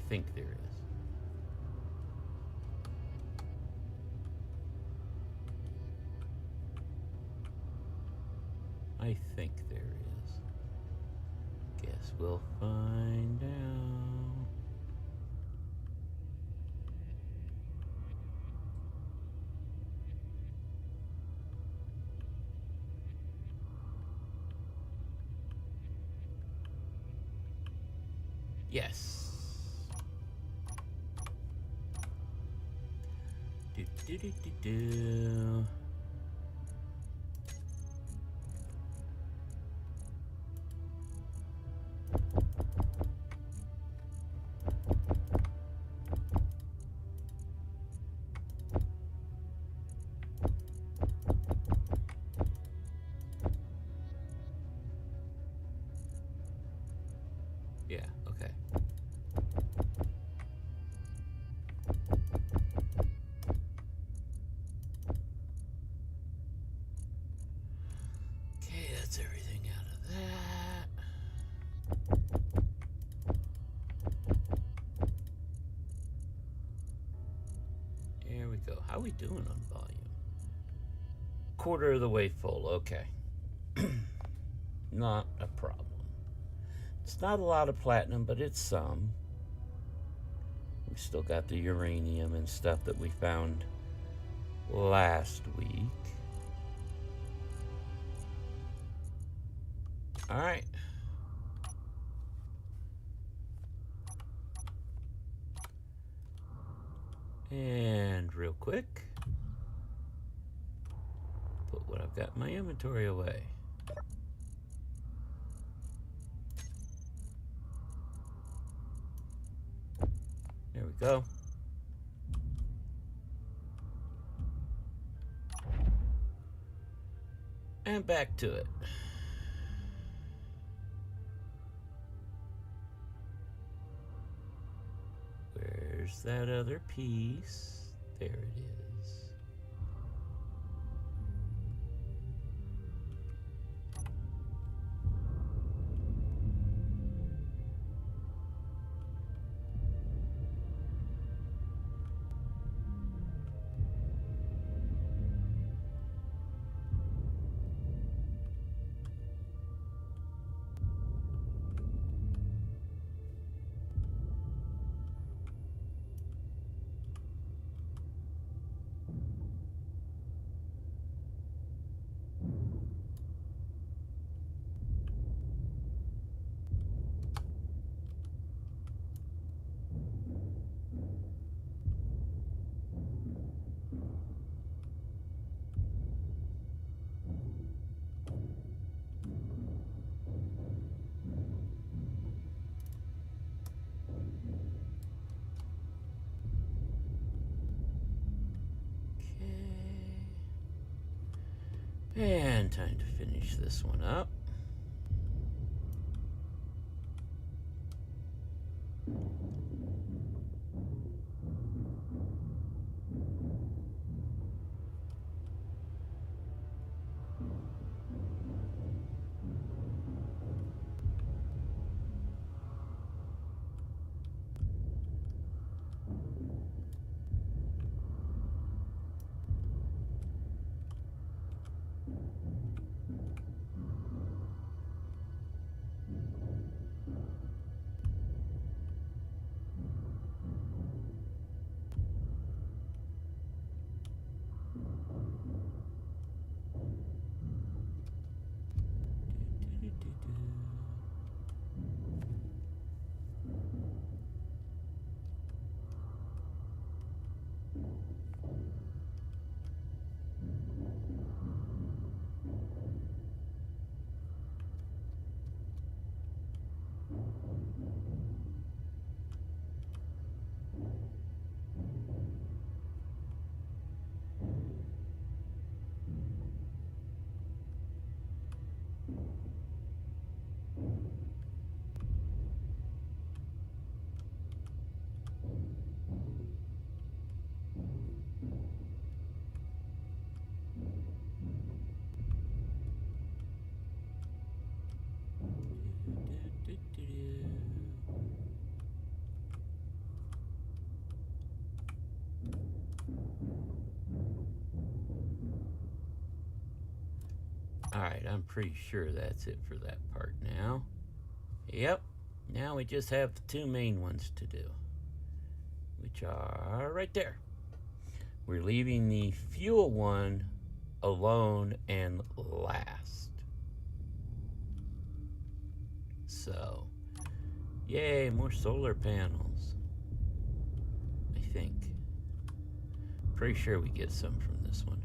think there is. I think there is. Guess we'll find out. Yes. Do do do do do. Yeah, okay. Okay, that's everything out of that. There we go. How we doing on volume? Quarter of the way full, okay. Not a problem. It's not a lot of platinum, but it's some. We still got the uranium and stuff that we found last week. All right. And real quick, put what I've got in my inventory away. There we go. And back to it. Where's that other piece? There it is. And time to finish this one up. Alright, I'm pretty sure that's it for that part now. Yep, now we just have the two main ones to do, which are right there. We're leaving the fuel one alone and last. So, yay, more solar panels. I think. Pretty sure we get some from this one.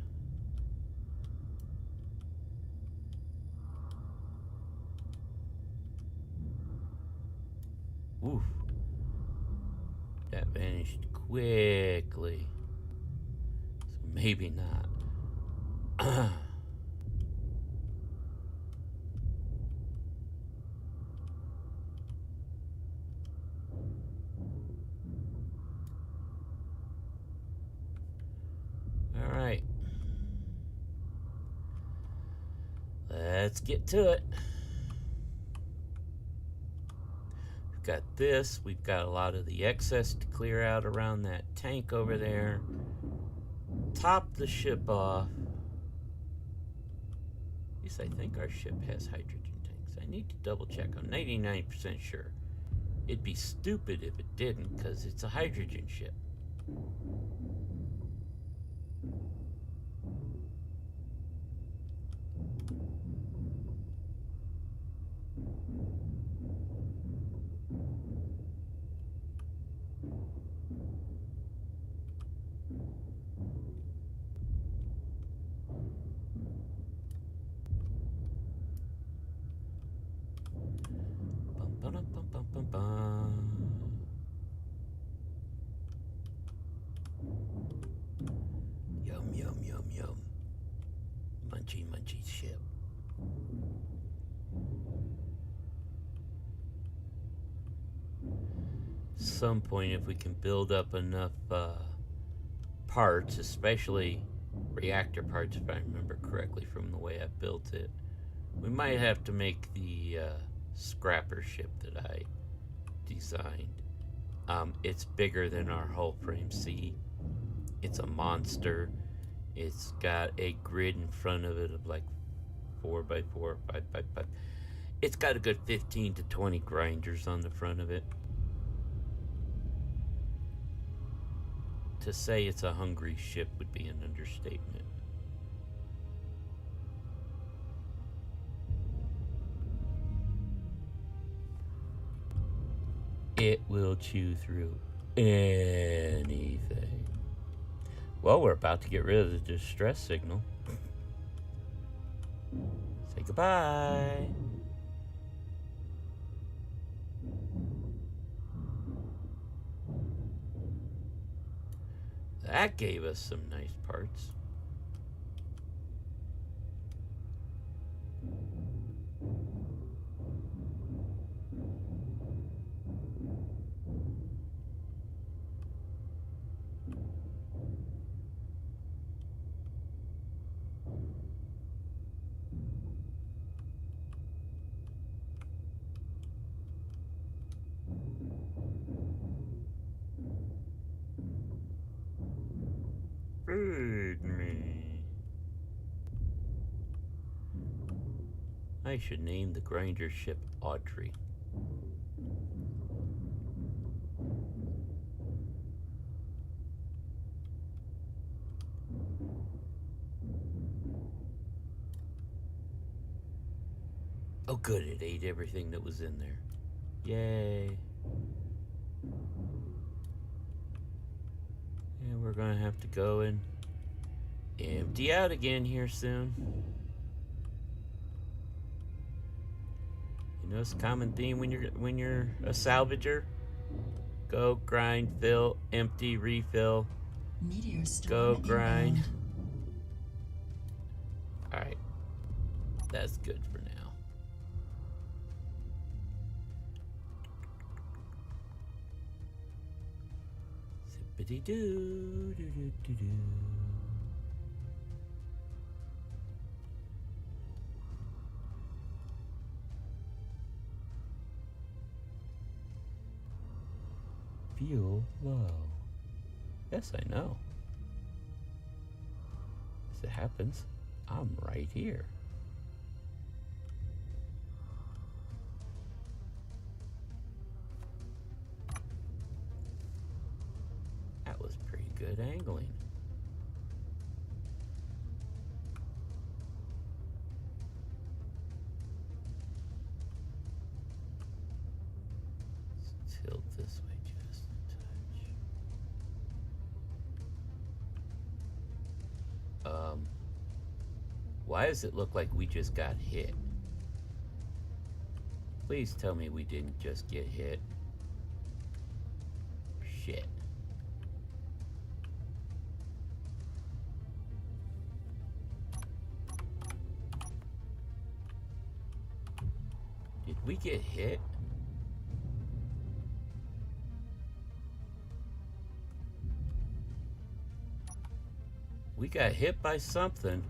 Oof. That vanished quickly. So maybe not. Alright. Let's get to it. We've got this. We've got a lot of the excess to clear out around that tank over there. Top the ship off. At least I think our ship has hydrogen tanks. I need to double check. I'm 99% sure. It'd be stupid if it didn't, because it's a hydrogen ship. Yum, yum, yum, yum. Munchy, munchy ship. Some point, if we can build up enough parts, especially reactor parts, if I remember correctly from the way I built it, we might have to make the scrapper ship that I designed. It's bigger than our hull frame C. It's a monster. It's got a grid in front of it of like 4x4, 5x5. It's got a good 15 to 20 grinders on the front of it. To say it's a hungry ship would be an understatement. It will chew through anything. Well, we're about to get rid of the distress signal. Say goodbye. That gave us some nice parts. Feed me. I should name the grinder ship Audrey. Oh good, it ate everything that was in there. Yay. And we're gonna have to go and empty out again here soon. You know, it's a common theme when you're a salvager. Go, grind, fill, empty, refill. Meteor Go, storm grind. inbound. Alright. That's good for now. Zippity doo doo doo doo doo. Fuel low. Yes, I know. As it happens, I'm right here. Why does it look like we just got hit? Please tell me we didn't just get hit. Shit. Did we get hit? We got hit by something.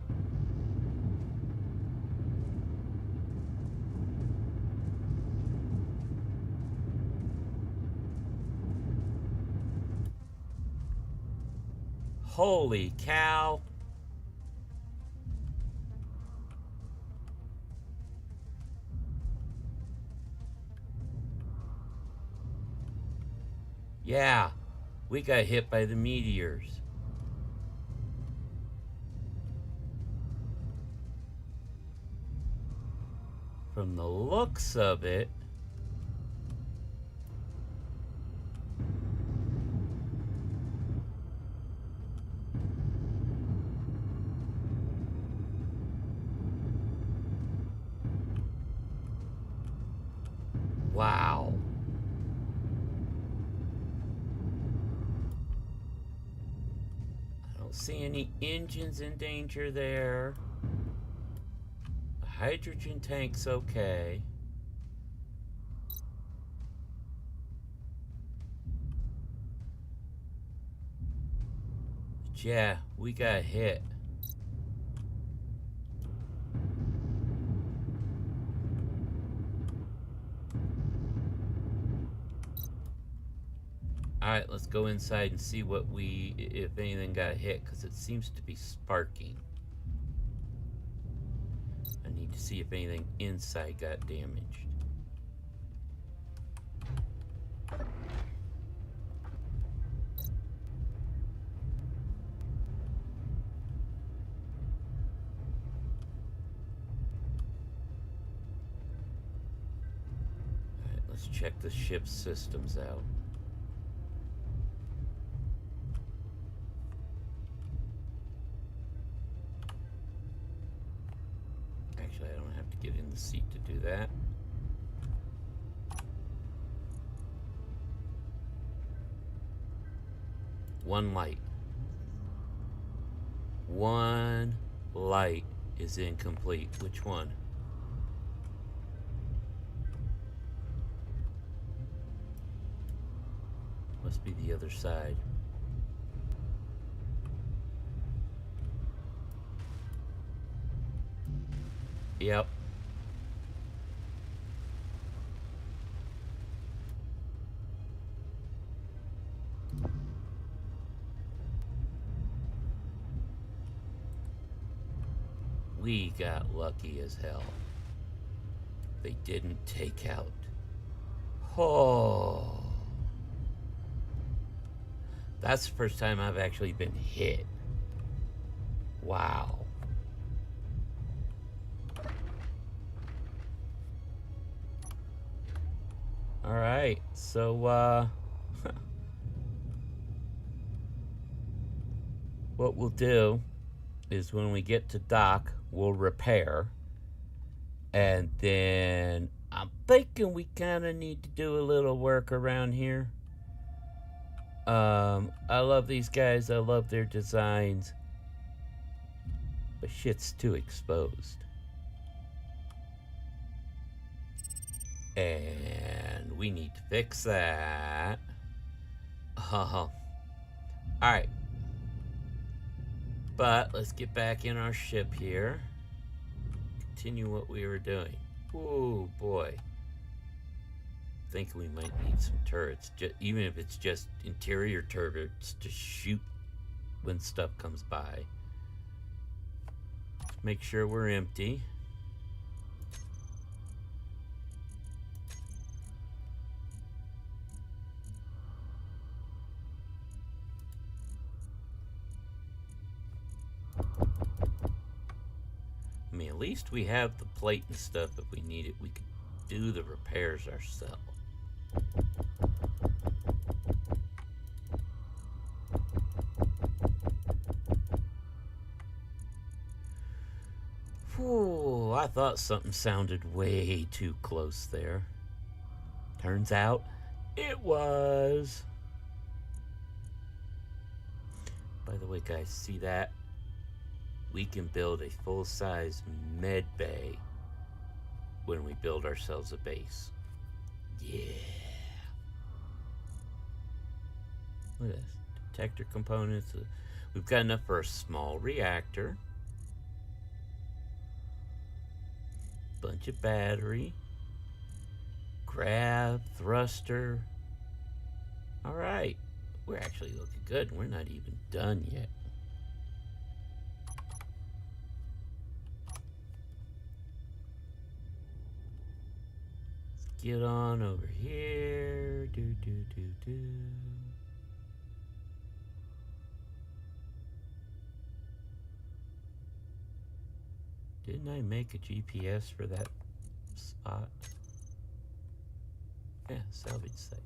Holy cow. Yeah, we got hit by the meteors. From the looks of it, wow. I don't see any engines in danger there. The hydrogen tank's okay. But yeah, we got hit. Alright, let's go inside and see what if anything got hit, because it seems to be sparking. I need to see if anything inside got damaged. Alright, let's check the ship's systems out. I don't have to get in the seat to do that. One light. One light is incomplete. Which one? Must be the other side. Yep. We got lucky as hell. They didn't take out. Oh. That's the first time I've actually been hit. Wow. All right, so what we'll do is when we get to dock, we'll repair, and then I'm thinking we kind of need to do a little work around here. I love these guys, I love their designs, but shit's too exposed. And we need to fix that. Alright. But let's get back in our ship here. Continue what we were doing. Oh boy. I think we might need some turrets. Even if it's just interior turrets to shoot when stuff comes by. Make sure we're empty. I mean, at least we have the plate and stuff. If we need it, we could do the repairs ourselves. Ooh, I thought something sounded way too close there. Turns out it was. By the way, guys, see that? We can build a full-size med bay when we build ourselves a base. Yeah. Look at this. Detector components. We've got enough for a small reactor. Bunch of battery. Grab, thruster. All right. We're actually looking good. We're not even done yet. Let's get on over here. Do. Didn't I make a GPS for that spot? Yeah, salvage site.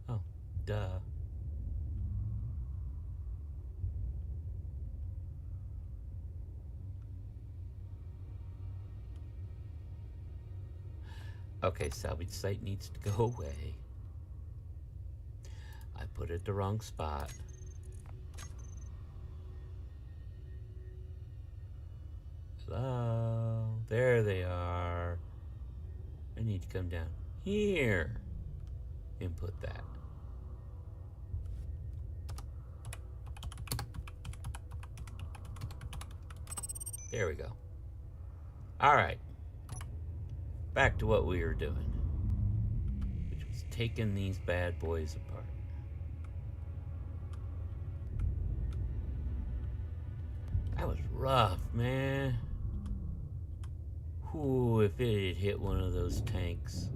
Oh, duh. Okay, salvage site needs to go away. I put it at the wrong spot. Hello? There they are. I need to come down here and put that. There we go. All right. Back to what we were doing, which was taking these bad boys apart. That was rough, man. Ooh, if it had hit one of those tanks,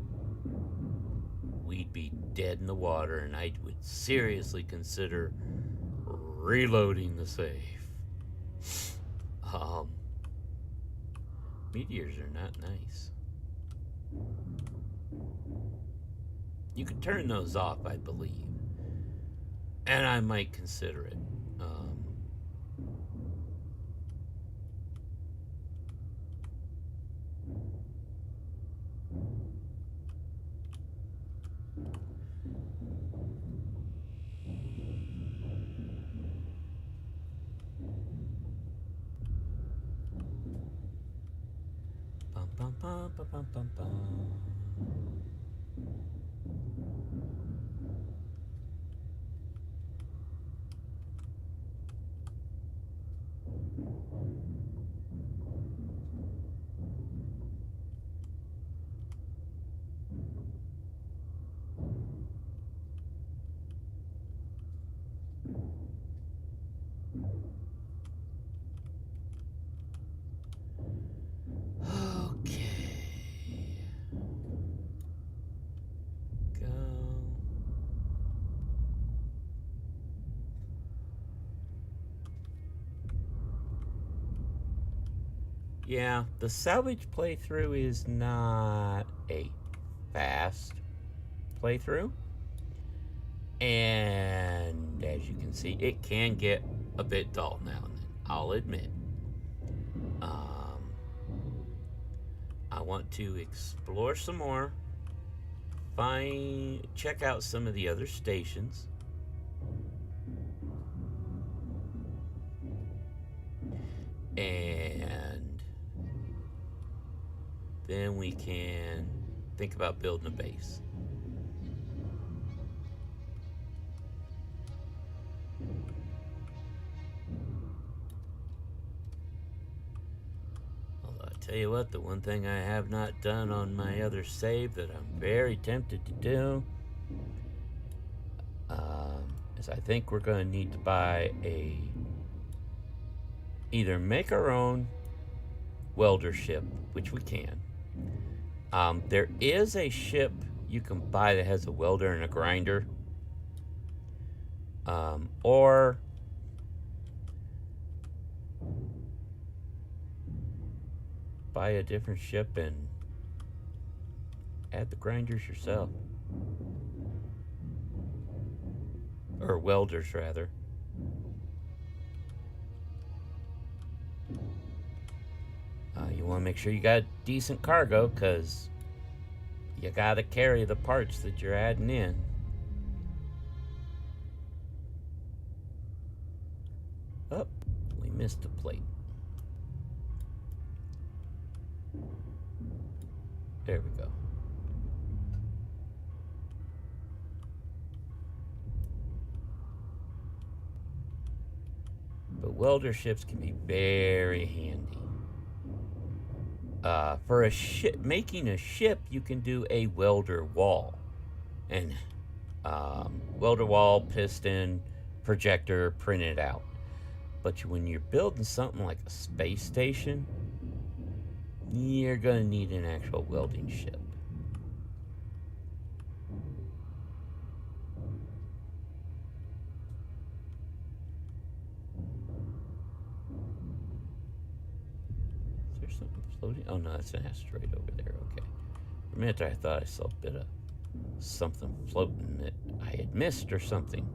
we'd be dead in the water, and I would seriously consider reloading the save. Meteors are not nice. You could turn those off, I believe, and I might consider it. Bum, bum, bum, bum, bum, bum. Yeah, the salvage playthrough is not a fast playthrough. And as you can see, it can get a bit dull now and then, I'll admit. I want to explore some more, check out some of the other stations. And then we can think about building a base. Although I tell you what, the one thing I have not done on my other save that I'm very tempted to do is I think we're going to need to buy either make our own welder ship, which we can. There is a ship you can buy that has a welder and a grinder. Or buy a different ship and add the grinders yourself. Or welders, rather. You want to make sure you got decent cargo, because you got to carry the parts that you're adding in. Oh, we missed a plate. There we go. But welder ships can be very handy. For a ship, making a ship, you can do a welder wall. And welder wall, piston, projector, print it out. But when you're building something like a space station, you're going to need an actual welding ship. Is there something floating? Oh, no, that's an asteroid over there. Okay. For a minute there, I thought I saw a bit of something floating that I had missed or something.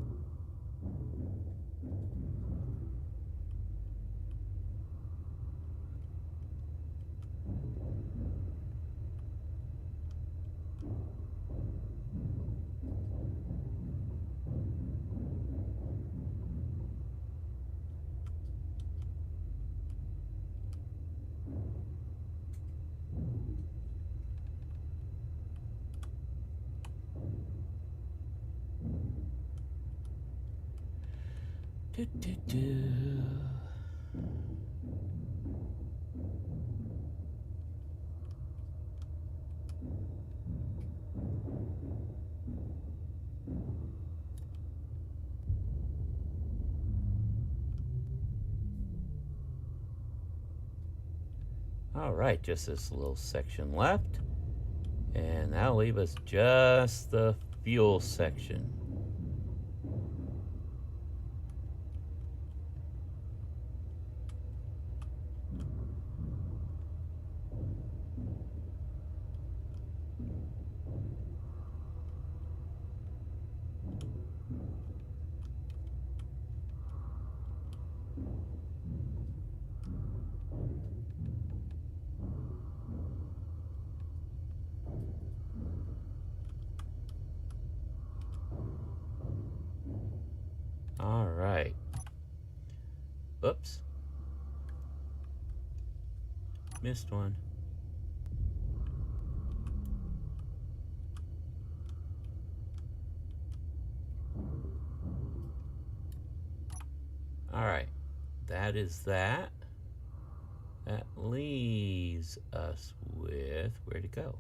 All right, just this little section left. And that'll leave us just the fuel section. All right. Oops. Missed one. All right. That is that. That leaves us with where to go.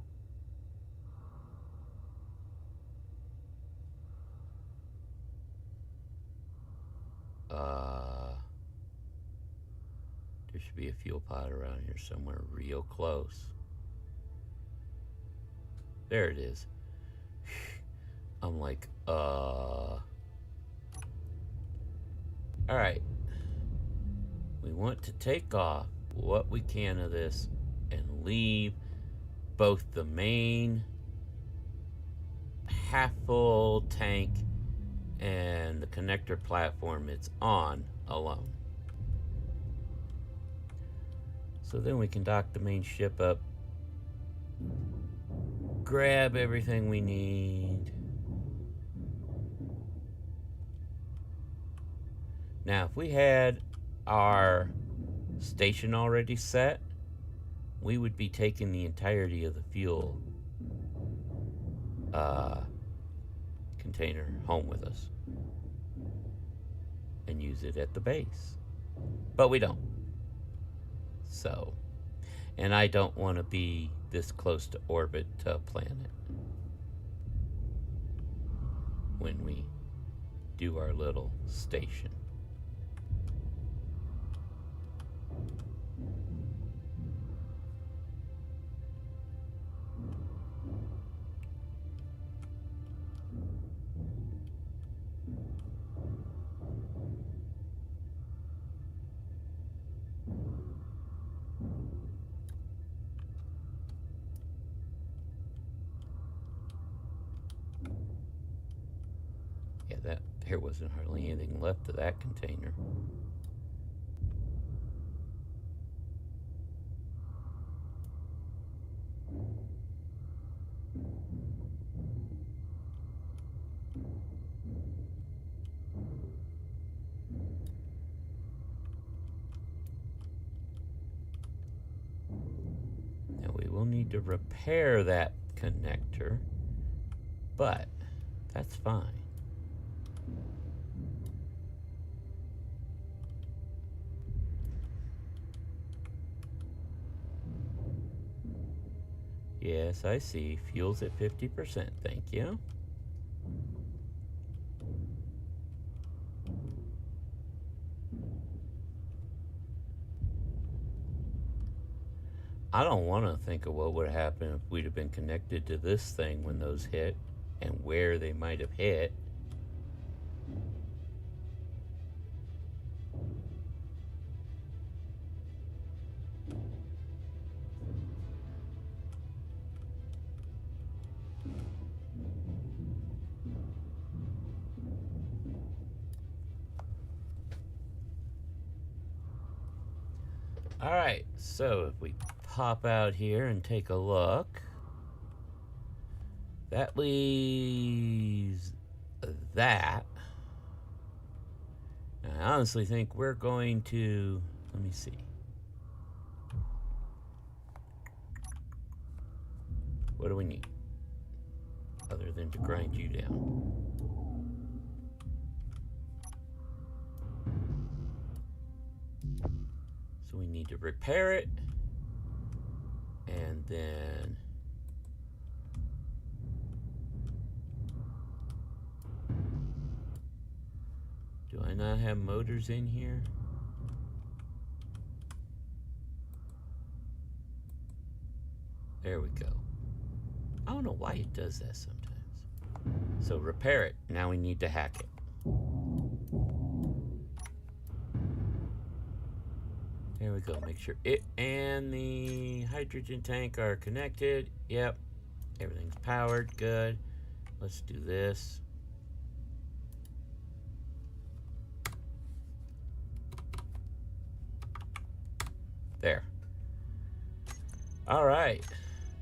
There should be a fuel pod around here somewhere real close. There it is. I'm like, all right. We want to take off what we can of this and leave both the main half full tank and the connector platform it's on alone. So then we can dock the main ship up, grab everything we need. Now, if we had our station already set, we would be taking the entirety of the fuel container home with us and use it at the base. But we don't. So, and I don't want to be this close to orbit to a planet when we do our little station. There wasn't hardly anything left of that container. need to repair that connector, but that's fine. Yes, I see. Fuel's at 50%. Thank you. I don't want to think of what would happen if we'd have been connected to this thing when those hit and where they might have hit. Alright, so if we pop out here and take a look, that leaves that. Now, I honestly think we're going to, let me see. What do we need? Other than to grind you down. So we need to repair it. And then do I not have motors in here? There we go. I don't know why it does that sometimes. So repair it. Now we need to hack it. There we go. Make sure it and the hydrogen tank are connected. Yep. Everything's powered. Good. Let's do this. There. All right.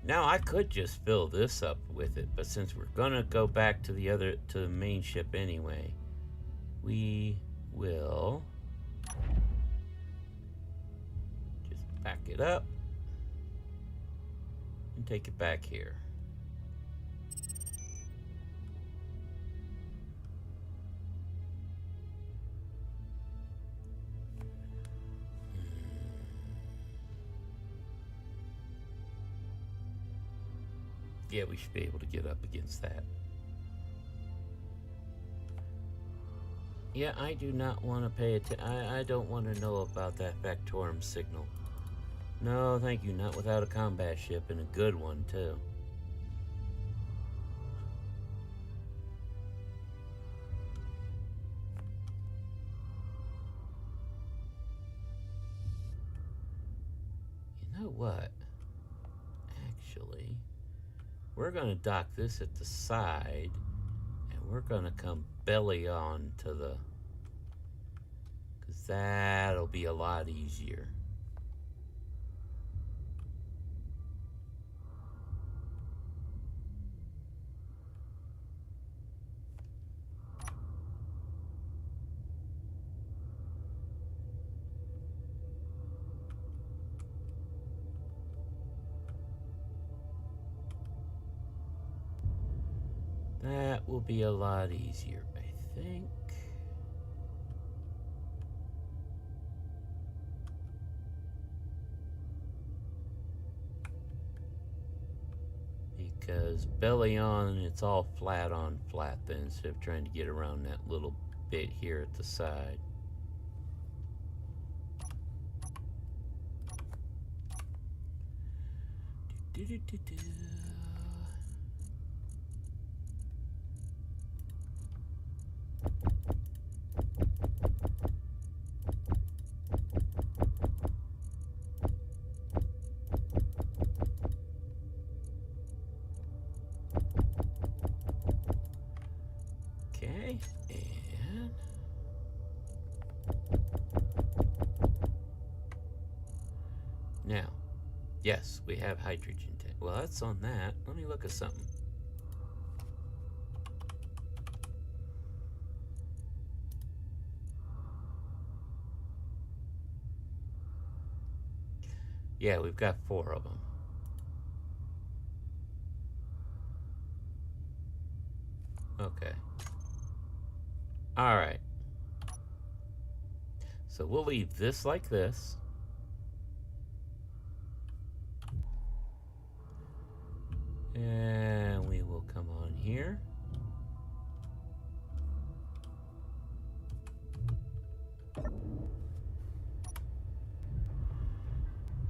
Now I could just fill this up with it, but since we're gonna go back to the main ship anyway, we will just back it up and take it back here. Yeah, we should be able to get up against that. Yeah, I do not want to pay attention. I don't want to know about that Factorum signal. No, thank you. Not without a combat ship, and a good one, too. You know what? Actually, we're going to dock this at the side, and we're going to come belly on to the... because that'll be a lot easier. That will be a lot easier, I think. Because belly on, it's all flat on flat then, instead of trying to get around that little bit here at the side. Do-do-do-do. Okay, and now, yes, we have hydrogen tank. Well, that's on that. Let me look at something. Yeah, we've got 4 of them. Alright. So we'll leave this like this. And we will come on here.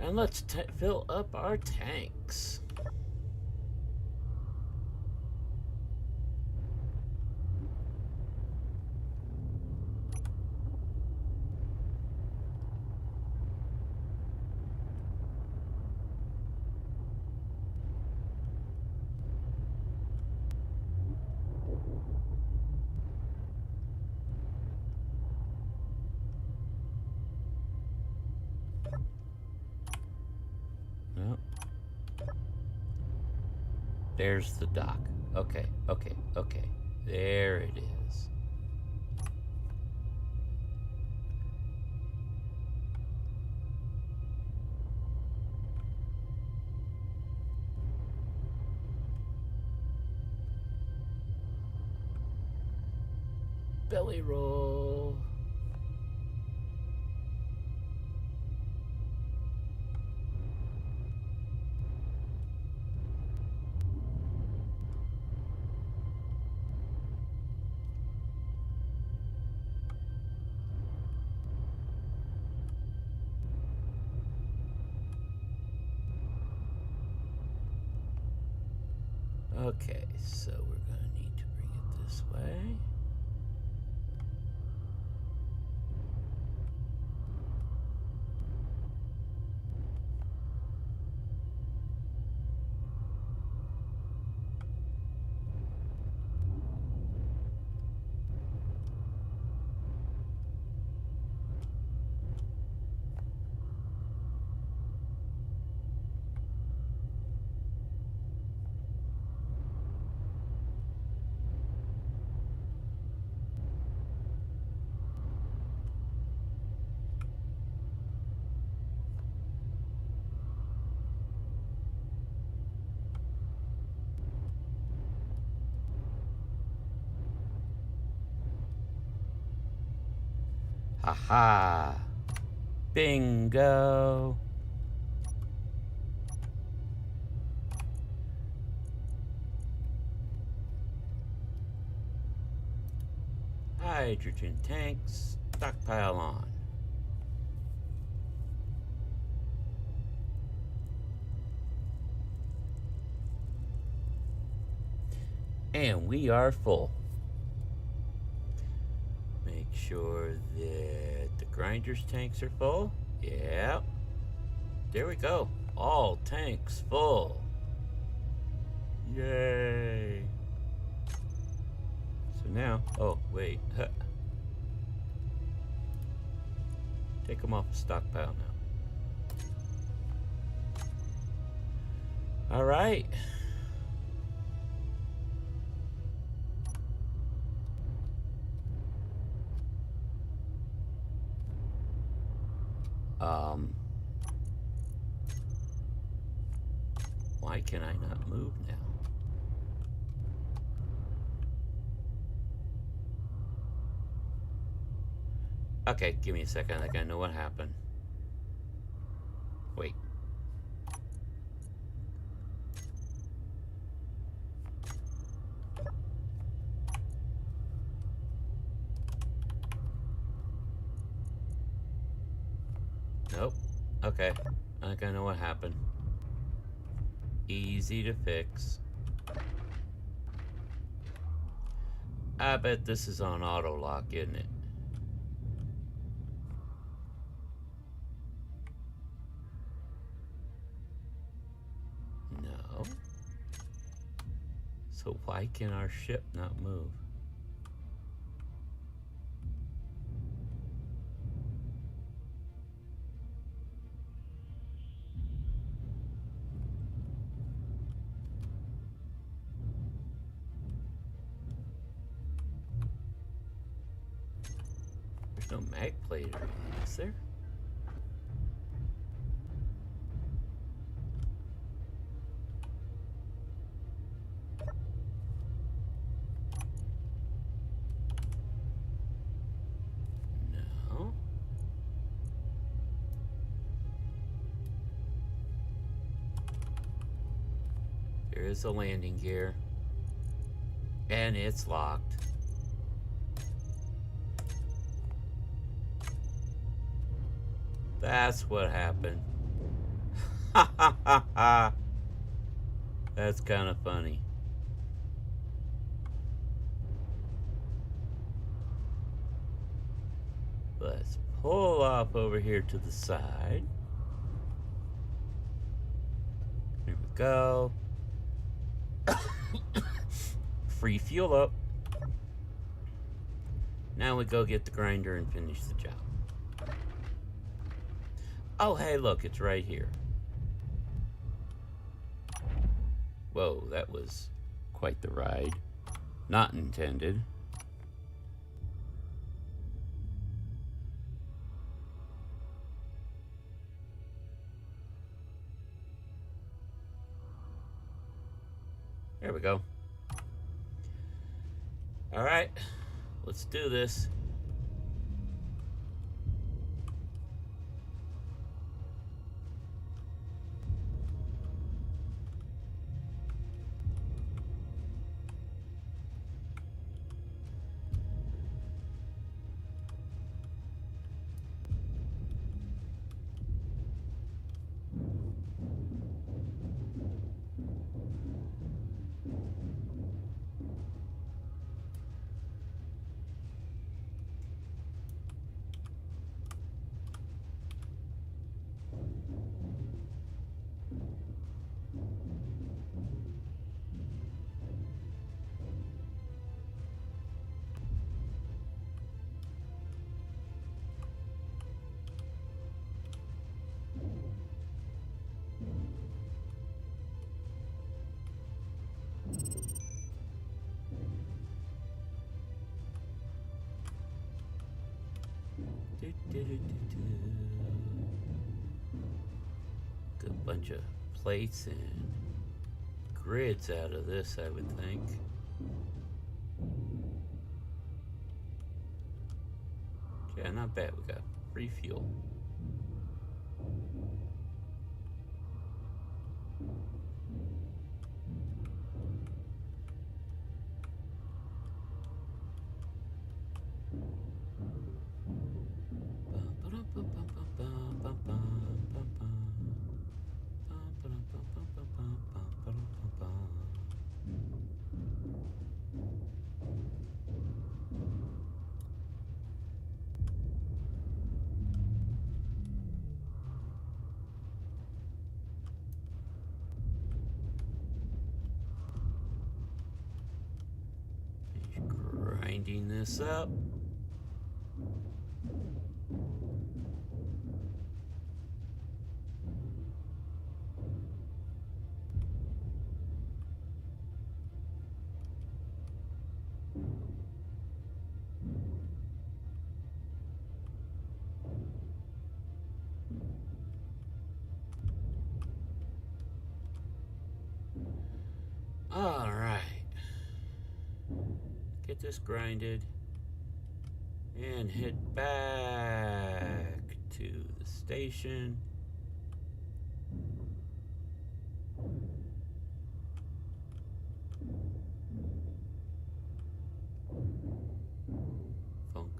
And let's fill up our tanks. Nope. There's the dock. Okay, okay, okay. There it is. Belly roll. Okay, so we're going to need to bring it this way. Haha. Bingo. Hydrogen tanks, stockpile on. And we are full. Make sure that the grinders tanks are full. Yeah. There we go. All tanks full. Yay. So now, oh, wait. Huh. Take them off the stockpile now. All right. Why can I not move now? Okay, give me a second. I think I know what happened. Wait. Nope. Okay. I think I know what happened. Easy to fix. I bet this is on auto lock, isn't it? No. So why can our ship not move? There's no mag plate or anything, is there? There is a landing gear. And it's locked. That's what happened. Ha ha ha ha. That's kind of funny. Let's pull off over here to the side. Here we go. Free fuel up. Now we go get the grinder and finish the job. Oh, hey, look, it's right here. Whoa, that was quite the ride. Not intended. There we go. All right, let's do this. Good bunch of plates and grids out of this, I would think. Yeah, not bad. We got free fuel. Grinding this up. All right. Get this grinded and head back to the station. Funk.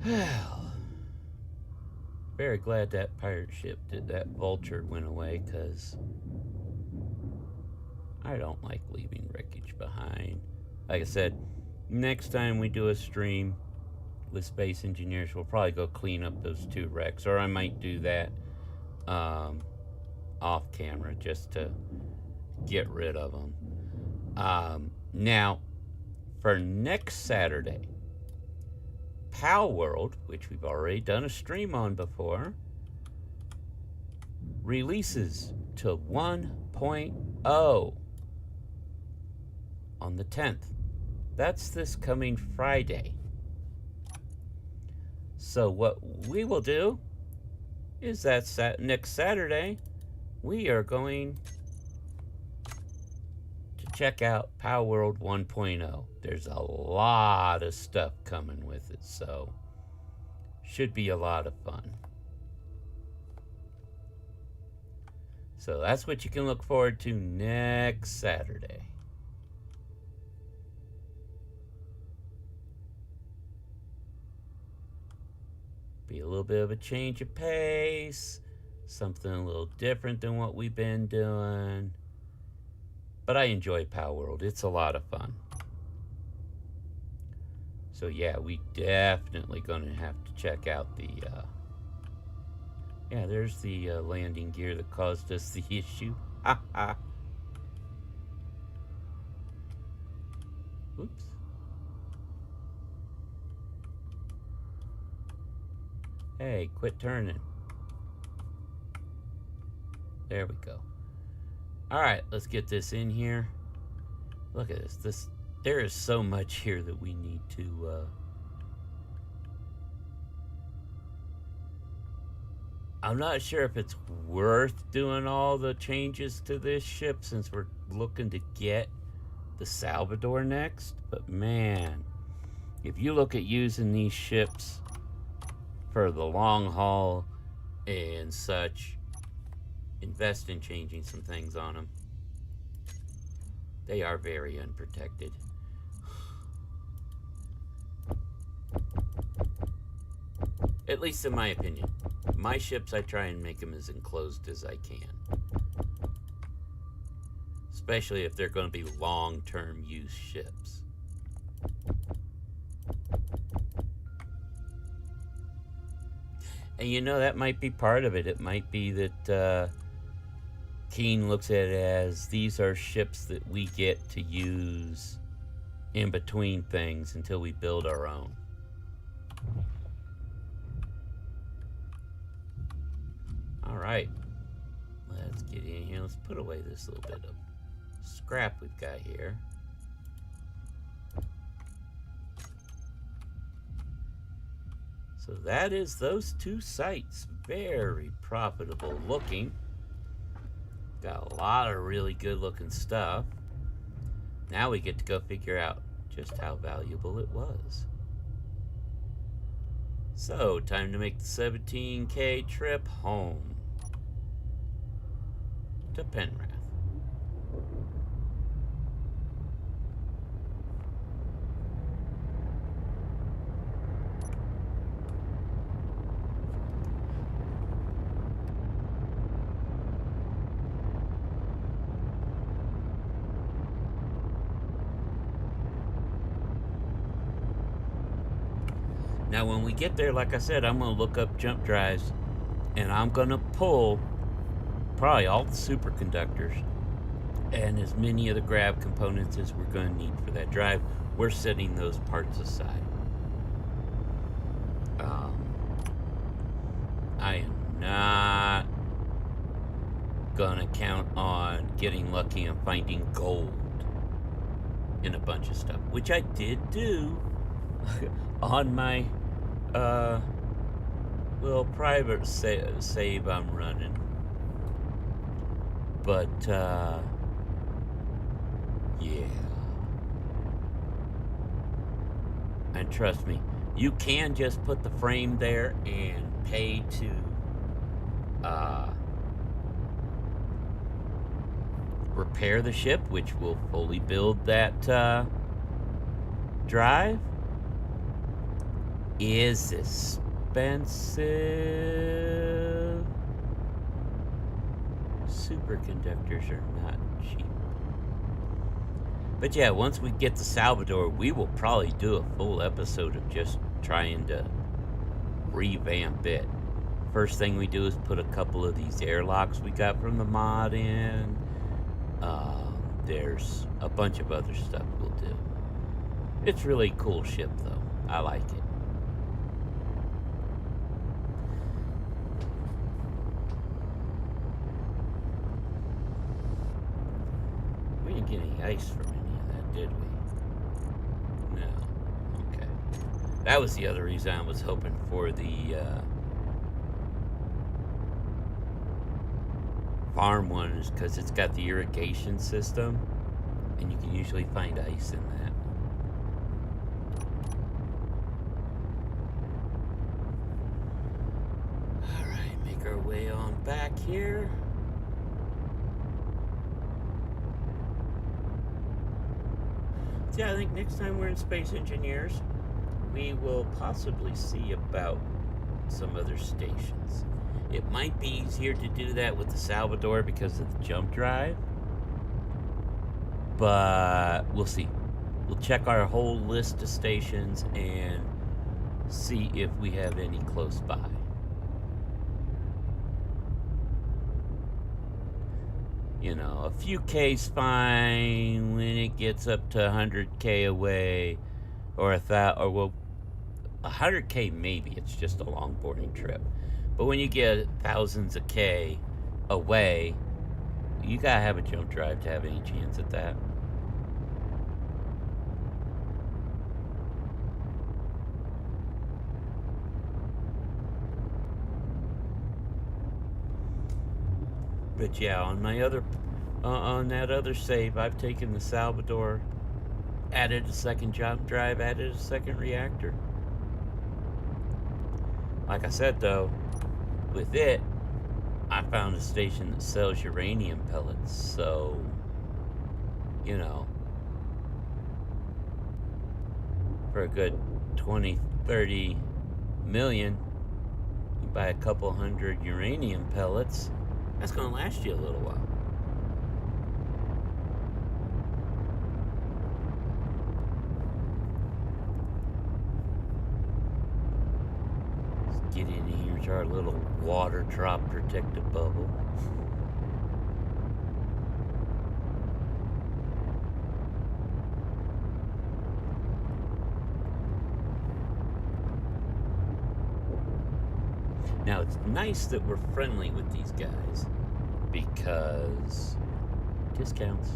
Well, very glad that pirate ship that vulture went away, because I don't like leaving wreckage behind. Like I said, next time we do a stream with Space Engineers, we'll probably go clean up those two wrecks, or I might do that off camera just to get rid of them. Now, for next Saturday, Pal World, which we've already done a stream on before, releases to 1.0 on the 10th. That's this coming Friday. So what we will do is that next Saturday, we are going to check out Pal World 1.0. There's a lot of stuff coming with it, so should be a lot of fun. So that's what you can look forward to next Saturday. Be a little bit of a change of pace, something a little different than what we've been doing. But I enjoy Pal World. It's a lot of fun. So yeah, we definitely gonna have to check out the yeah, there's the landing gear that caused us the issue. Oops. Hey, quit turning. There we go. All right, let's get this in here. Look at this. There is so much here that we need to I'm not sure if it's worth doing all the changes to this ship since we're looking to get the Salvador next, but man, if you look at using these ships for the long haul and such, invest in changing some things on them. They are very unprotected. At least in my opinion. My ships, I try and make them as enclosed as I can. Especially if they're going to be long-term use ships. And you know, that might be part of it. It might be that Keen looks at it as these are ships that we get to use in between things until we build our own. All right, let's get in here. Let's put away this little bit of scrap we've got here. So that is those two sites. Very profitable looking. Got a lot of really good looking stuff. Now we get to go figure out just how valuable it was. So, time to make the 17K trip home to Penrath. Now when we get there, like I said, I'm going to look up jump drives and I'm going to pull probably all the superconductors and as many of the grab components as we're going to need for that drive. We're setting those parts aside. I am not going to count on getting lucky and finding gold in a bunch of stuff, which I did do on my little private save I'm running. But yeah, and trust me, you can just put the frame there and pay to repair the ship, which will fully build that drive. Is expensive. Superconductors are not cheap. But yeah, once we get to Salvador, we will probably do a full episode of just trying to revamp it First thing we do is put a couple of these airlocks we got from the mod in. There's a bunch of other stuff we'll do. It's really cool ship though. I like it. We didn't get any ice from any of that, did we? No. Okay. That was the other reason I was hoping for the farm one, is because it's got the irrigation system, and you can usually find ice in that. Alright, make our way on back here. Yeah, I think next time we're in Space Engineers, we will possibly see about some other stations. It might be easier to do that with the Salvador because of the jump drive, but we'll see. We'll check our whole list of stations and see if we have any close by. You know, a few K's fine. When it gets up to 100K away, or 100K maybe, it's just a long boarding trip. But when you get thousands of K away, you gotta have a jump drive to have any chance at that. But yeah, on my other, on that other save, I've taken the Salvador, added a second jump drive, added a second reactor. Like I said though, with it, I found a station that sells uranium pellets, so, you know, for a good 20, 30 million, you buy a couple hundred uranium pellets, that's gonna last you a little while. Let's get in here to our little water drop protective bubble. Now, it's nice that we're friendly with these guys because discounts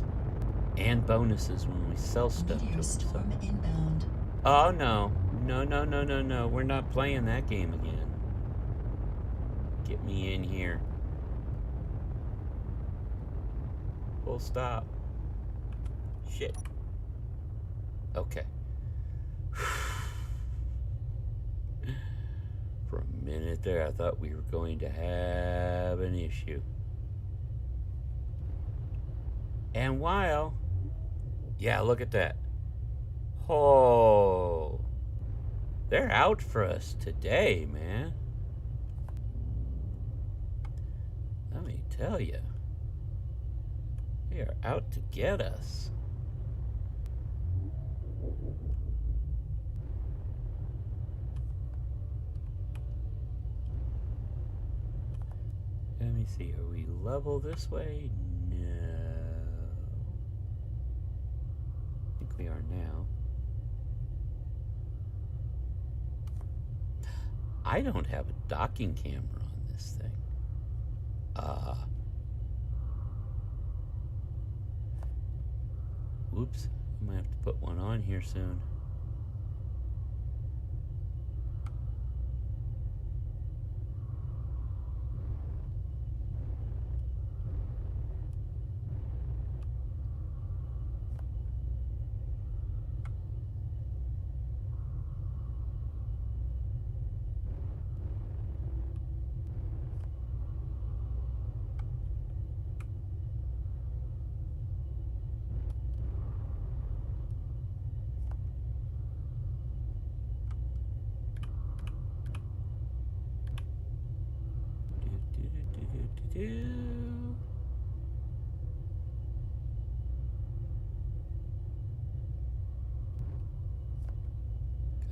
and bonuses when we sell stuff to Meteor them. storm inbound. Oh, no. No. We're not playing that game again. Get me in here. Full stop. Shit. Okay. For a minute there, I thought we were going to have an issue. And while... Yeah, look at that. Oh... They're out for us today, man. Let me tell you. They are out to get us. Let me see, are we level this way? No. I think we are now. I don't have a docking camera on this thing. Whoops. I might have to put one on here soon.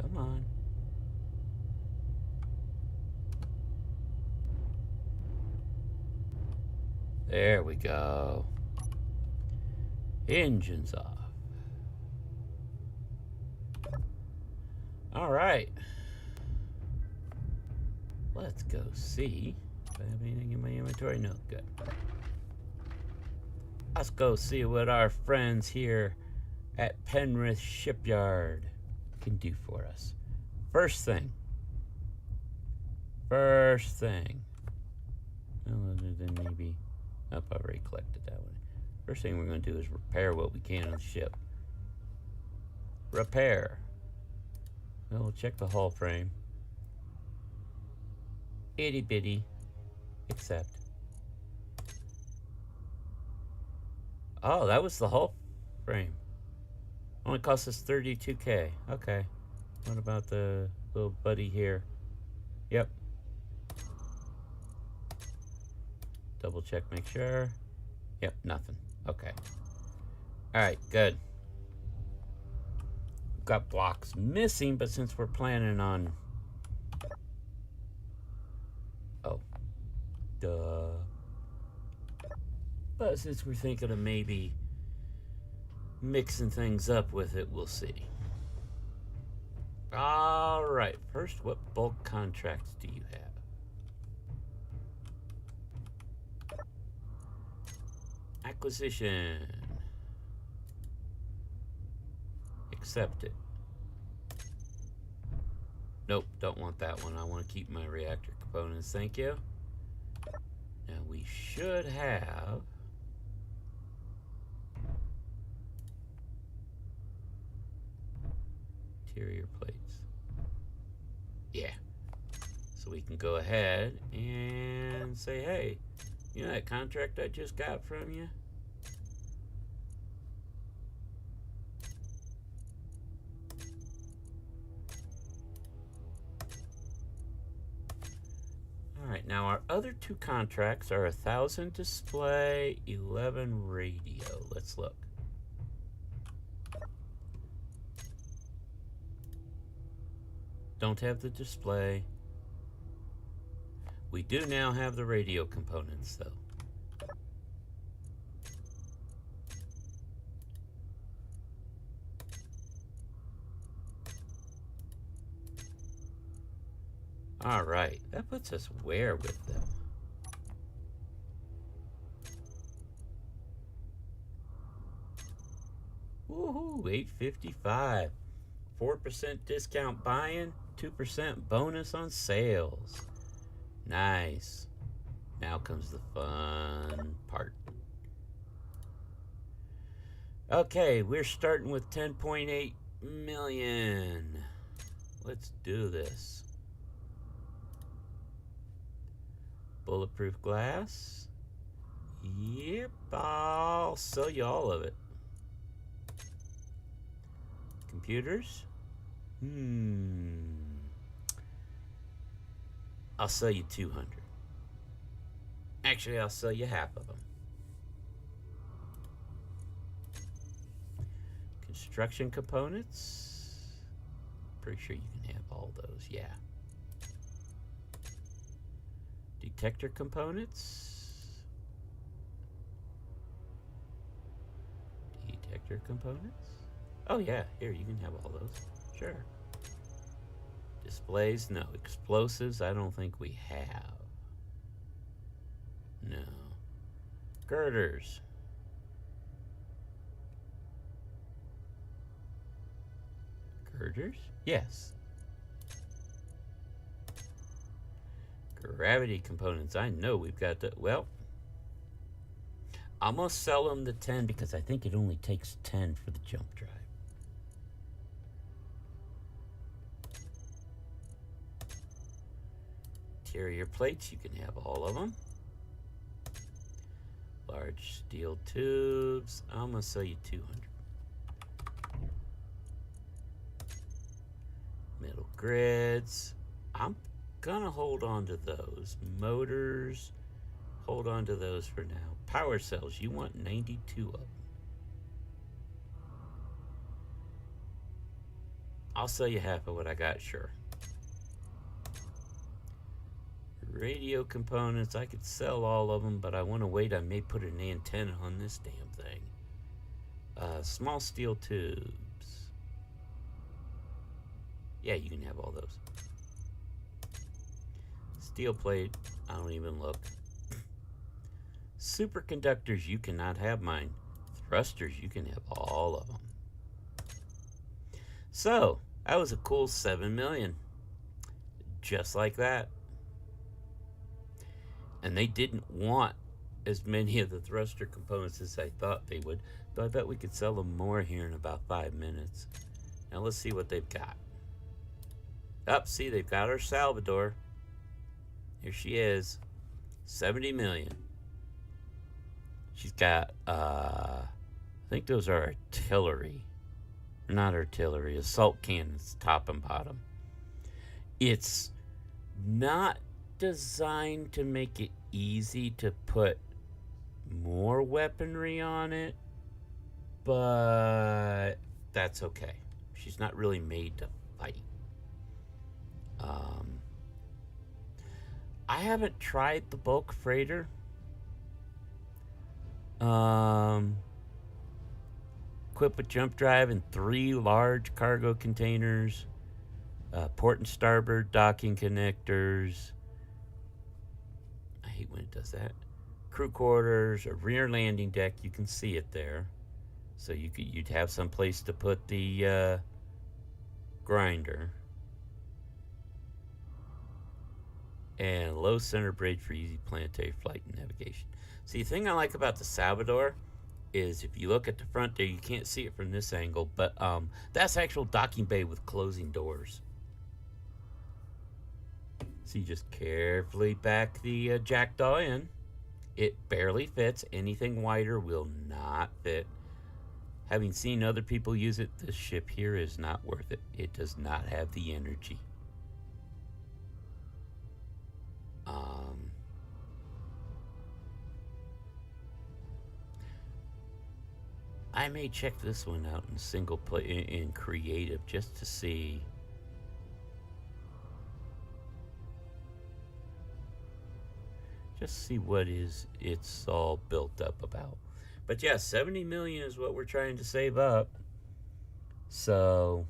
Come on. There we go. Engines off. All right. Let's go see if I have anything in my inventory. No, good. Let's go see what our friends here at Penrith Shipyard can do for us. First thing. Well, other than maybe... I've already collected that one. First thing we're going to do is repair what we can on the ship. Repair. Well, we'll check the hull frame. Itty bitty. Accept. Oh, that was the hull frame. Only cost us 32K. Okay. What about the little buddy here? Yep. Double check, make sure. Yep, nothing. Okay. Alright, good. Got blocks missing, but since we're planning on... Oh. Duh. But since we're thinking of maybe mixing things up with it, we'll see. Alright, first, what bulk contracts do you have? Acquisition. Accept it. Nope, don't want that one. I want to keep my reactor components, thank you. Now we should have... interior plates. Yeah. So we can go ahead and say, hey, you know that contract I just got from you? Alright, now our other two contracts are 1,000 display, 11 radio. Let's look. Don't have the display. We do now have the radio components, though. All right, that puts us where with them? Woohoo, 855. 4% discount buying, 2% bonus on sales. Nice. Now comes the fun part. Okay, we're starting with 10.8 million. Let's do this. Bulletproof glass. Yep, I'll sell you all of it. Computers. I'll sell you 200. Actually, I'll sell you half of them. Construction components. Pretty sure you can have all those, yeah. Detector components. Detector components. Oh yeah, here, you can have all those. Sure. Displays, no. Explosives, I don't think we have. No. Girders. Girders? Yes. Gravity components, I know we've got the... Well, I'm going to sell them the 10 because I think it only takes 10 for the jump drive. Interior plates, you can have all of them. Large steel tubes, I'm going to sell you 200. Metal grids, I'm going to hold on to those. Motors, hold on to those for now. Power cells, you want 92 of them. I'll sell you half of what I got, sure. Radio components, I could sell all of them, but I want to wait. I may put an antenna on this damn thing. Small steel tubes. Yeah, you can have all those. Steel plate, I don't even look. Superconductors, you cannot have mine. Thrusters, you can have all of them. So, that was a cool 7 million. Just like that. And they didn't want as many of the thruster components as I thought they would. But I bet we could sell them more here in about 5 minutes. Now let's see what they've got. Up, see, they've got our Salvador. Here she is. 70 million. She's got, I think those are artillery. Not artillery, assault cannons, top and bottom. It's not designed to make it easy to put more weaponry on it, but that's okay. She's not really made to fight. I haven't tried the bulk freighter. Equipped with jump drive and 3 large cargo containers, port and starboard docking connectors. I hate when it does that. Crew quarters, a rear landing deck. You can see it there, so you'd have some place to put the grinder. And low center bridge for easy planetary flight and navigation. See, the thing I like about the Salvador is if you look at the front there, you can't see it from this angle, but that's actual docking bay with closing doors. So you just carefully back the jackdaw in. It barely fits. Anything wider will not fit. Having seen other people use it, this ship here is not worth it. It does not have the energy. I may check this one out in single play in creative just to see. Just see what it's all built up about. But yeah, 70 million is what we're trying to save up. So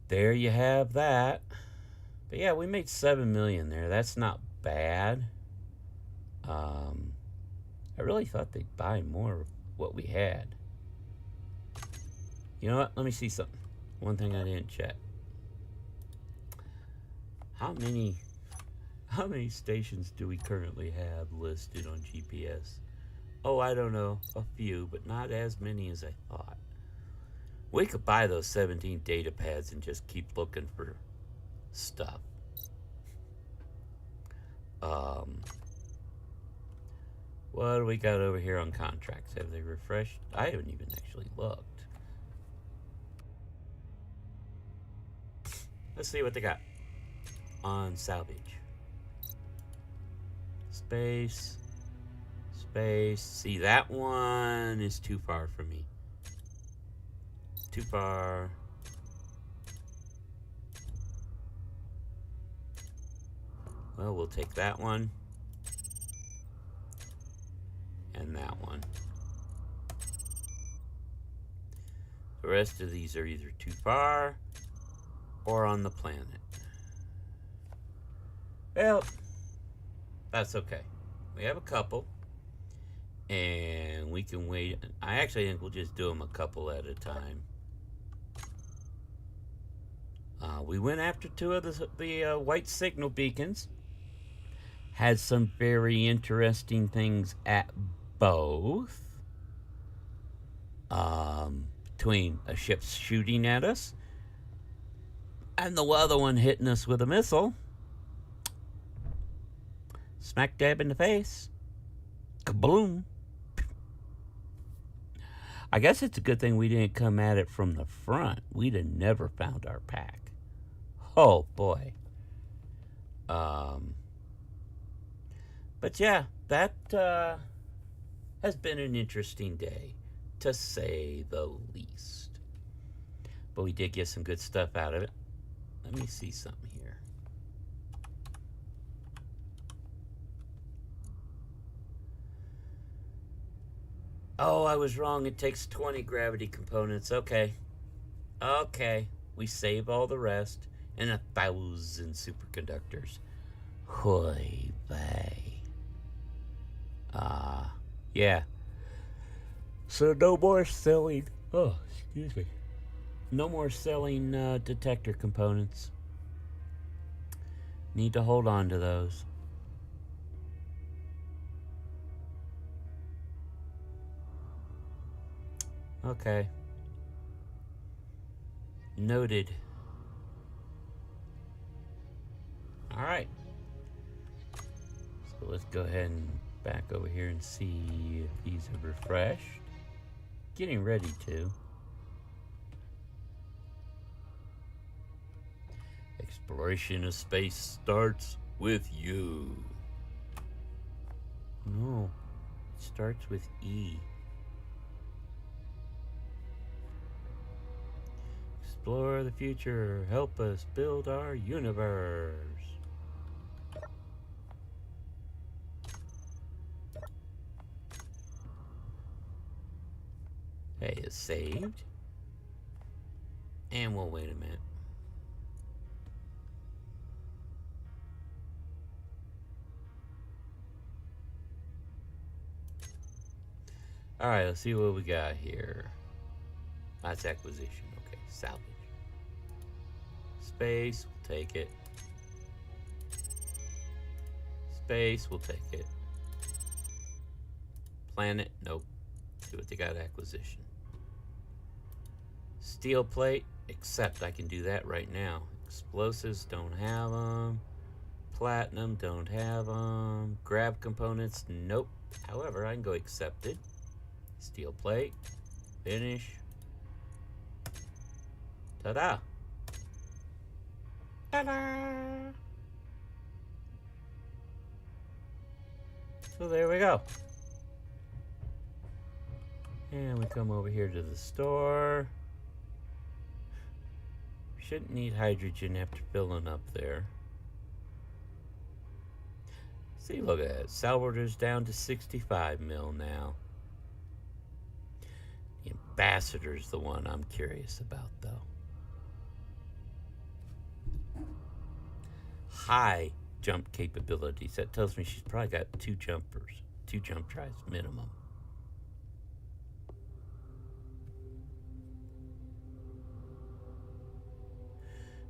there you have that. But yeah, we made 7 million there. That's not bad. I really thought they'd buy more of what we had. You know what? Let me see something. One thing I didn't check. How many stations do we currently have listed on GPS? Oh, I don't know. A few, but not as many as I thought. We could buy those 17 data pads and just keep looking for stuff. What do we got over here on contracts? Have they refreshed? I haven't even actually looked. Let's see what they got on salvage. Space. See, that one is too far for me. Too far. Well, we'll take that one. And that one. The rest of these are either too far or on the planet. Well, that's okay. We have a couple. And we can wait. I actually think we'll just do them a couple at a time. We went after 2 of the white signal beacons. Had some very interesting things at both. Between a ship shooting at us and the other one hitting us with a missile. Smack dab in the face. Kaboom. I guess it's a good thing we didn't come at it from the front. We'd have never found our pack. Oh, boy. But yeah, that has been an interesting day, to say the least. But we did get some good stuff out of it. Let me see something here. Oh, I was wrong. It takes 20 gravity components. Okay. Okay. We save all the rest and 1,000 superconductors. Hoy vey. Yeah. So no more selling. Oh, excuse me. No more selling detector components. Need to hold on to those. Okay. Noted. Alright. So let's go ahead and back over here and see if these are refreshed. Getting ready to. Exploration of space starts with you. No, it starts with E. Explore the future. Help us build our universe. Hey, it's saved. And we'll wait a minute. Alright, let's see what we got here. That's acquisition. Okay, salvage. Space, we'll take it. Space, we'll take it. Planet, nope. See what they got acquisition. Steel plate, except I can do that right now. Explosives, don't have them. Platinum, don't have them. Grab components, nope. However, I can go accepted. Steel plate, finish. Ta-da! Ta-da! So there we go. And we come over here to the store. Shouldn't need hydrogen after filling up there. See, look at that. Salvador's down to 65 mil now. The ambassador's the one I'm curious about, though. High jump capabilities. That tells me she's probably got 2 jumpers. 2 jump drives minimum.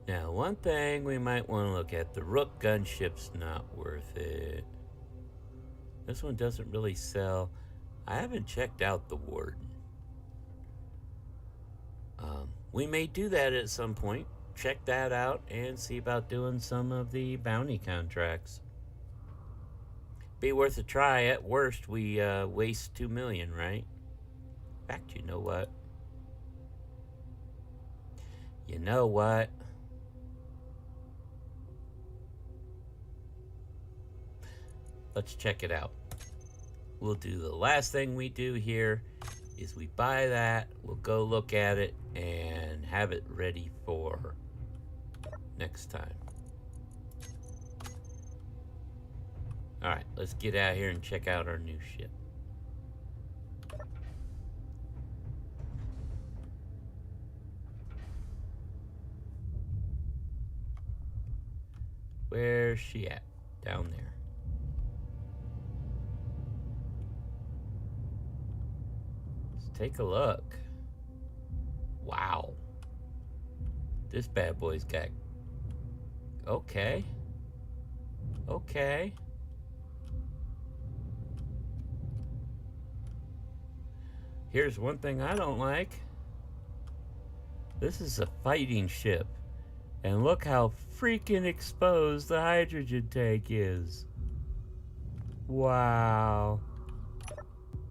Now, one thing we might want to look at, the Rook gunship's not worth it. This one doesn't really sell. I haven't checked out the Warden. We may do that at some point. Check that out and see about doing some of the bounty contracts. Be worth a try. At worst, we waste 2 million, right? In fact, you know what? You know what? Let's check it out. We'll do the last thing we do here is we buy that, we'll go look at it and have it ready for next time. Alright, let's get out here and check out our new ship. Where's she at? Down there. Take a look. Wow. This bad boy's got... Okay. Okay. Here's one thing I don't like. This is a fighting ship. And look how freaking exposed the hydrogen tank is. Wow.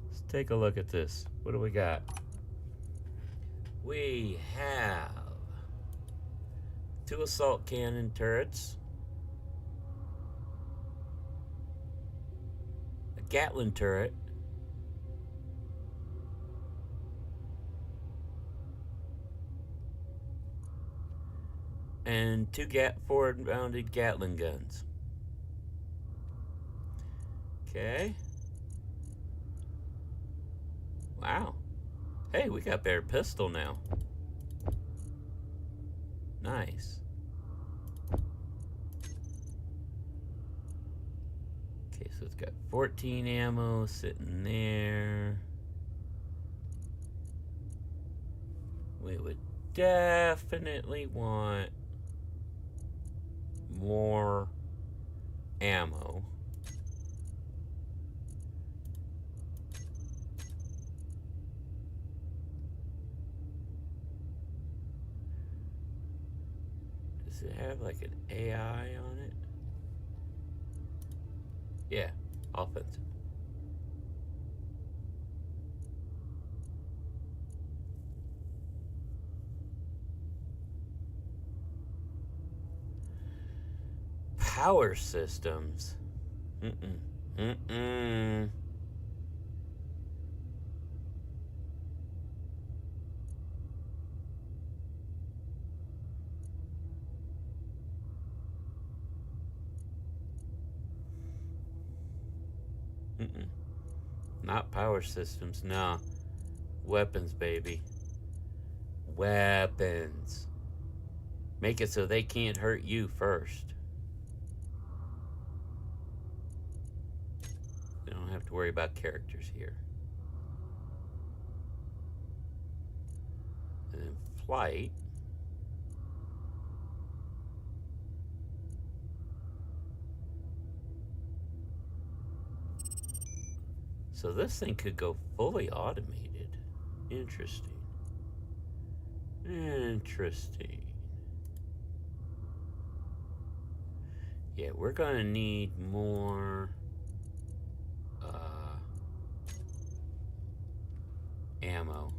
Let's take a look at this. What do we got? We have 2 assault cannon turrets, a Gatling turret, and 2 forward-mounted Gatling guns. Okay. Wow. Hey, we got better pistol now. Nice. Okay, so it's got 14 ammo sitting there. We would definitely want more ammo. Does it have like an AI on it? Yeah, offensive. Power systems. Mm-mm. Mm-mm. Mm-mm. Not power systems, no. Weapons, baby. Weapons. Make it so they can't hurt you first. We don't have to worry about characters here. And then flight. So this thing could go fully automated. Interesting. Interesting. Yeah, we're gonna need more ammo.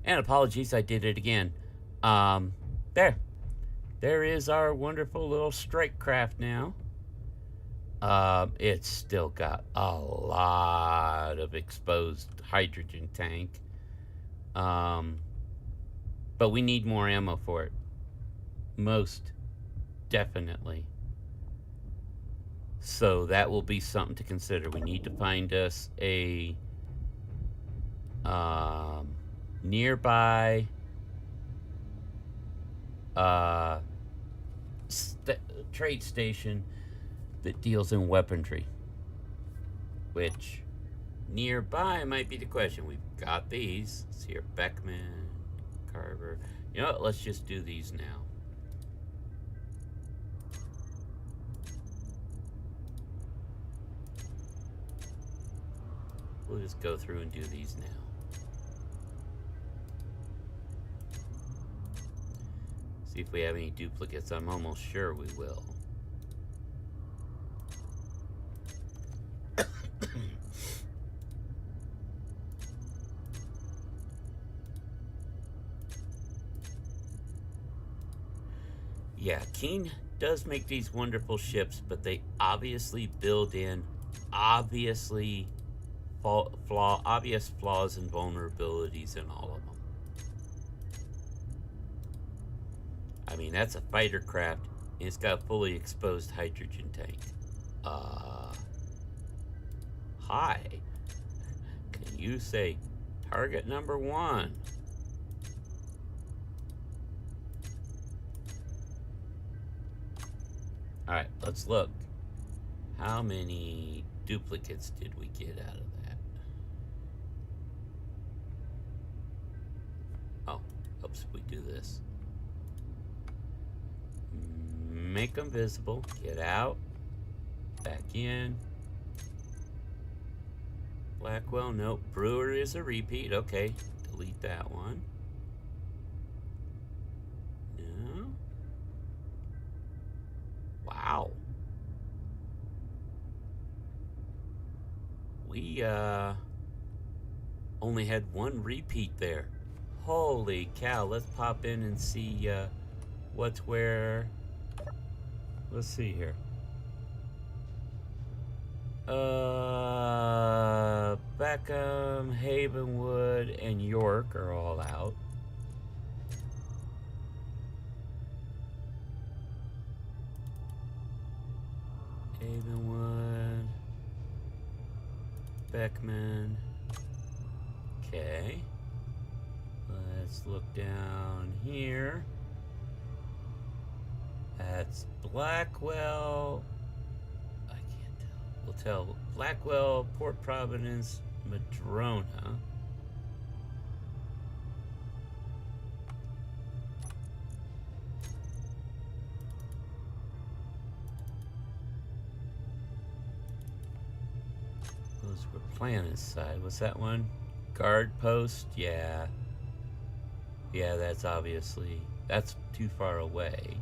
And apologies, I did it again. There. There is our wonderful little strike craft now. It's still got a lot of exposed hydrogen tank. But we need more ammo for it. Most definitely. So that will be something to consider. We need to find us a nearby trade station that deals in weaponry. Which nearby might be the question. We've got these. Let's see here. Beckman, Carver. You know what? Let's just do these now. We'll just go through and do these now. See if we have any duplicates. I'm almost sure we will. Yeah, Keen does make these wonderful ships, but they obviously build in obvious flaws and vulnerabilities in all of them. I mean, that's a fighter craft, and it's got a fully exposed hydrogen tank. Hi. Can you say target number 1? Alright, let's look. How many duplicates did we get out of that? Oh, oops, we do this. Make them visible. Get out. Back in. Blackwell, nope. Brewer is a repeat. Okay, delete that one. No. Wow. We only had one repeat there. Holy cow. Let's pop in and see what's where. Let's see here. Beckham, Havenwood, and York are all out. Havenwood, Beckman. Okay. Let's look down here. That's Blackwell. I can't tell. We'll tell Blackwell, Port Providence, Madrona. Those were Planet side. What's that one? Guard post? Yeah. Yeah, that's obviously, that's too far away.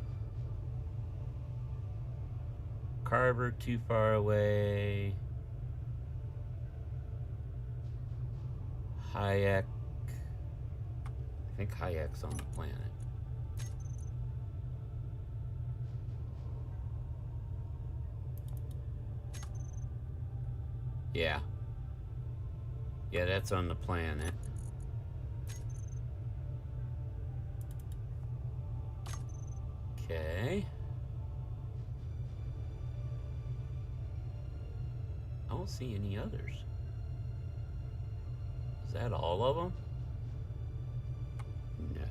Carver, too far away. Hayek. I think Hayek's on the planet. Yeah. Yeah, that's on the planet. Okay. I don't see any others. Is that all of them? No.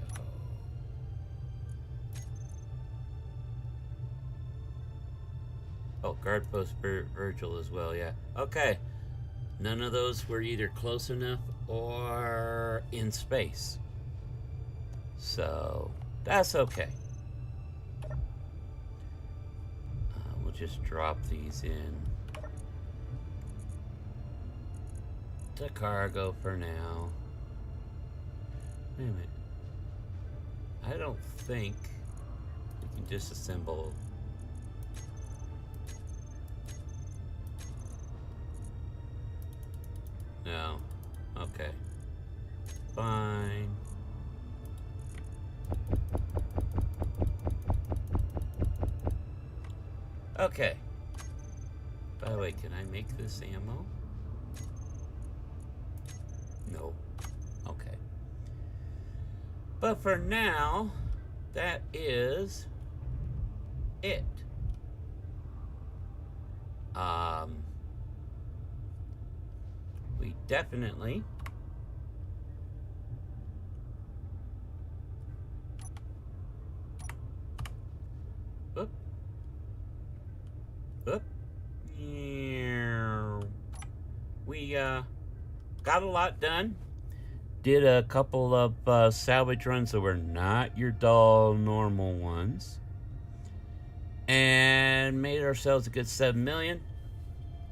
Oh, guard post Virgil as well, yeah. Okay. None of those were either close enough or in space. So, that's okay. We'll just drop these in to cargo for now. Wait a minute. I don't think we can disassemble. No. Okay. Fine. Okay. By the way, can I make this ammo? No. Okay. But for now, that is it. We definitely Oop. Oop. Yeah. We got a lot done. Did a couple of salvage runs that were not your dull normal ones. And made ourselves a good 7 million.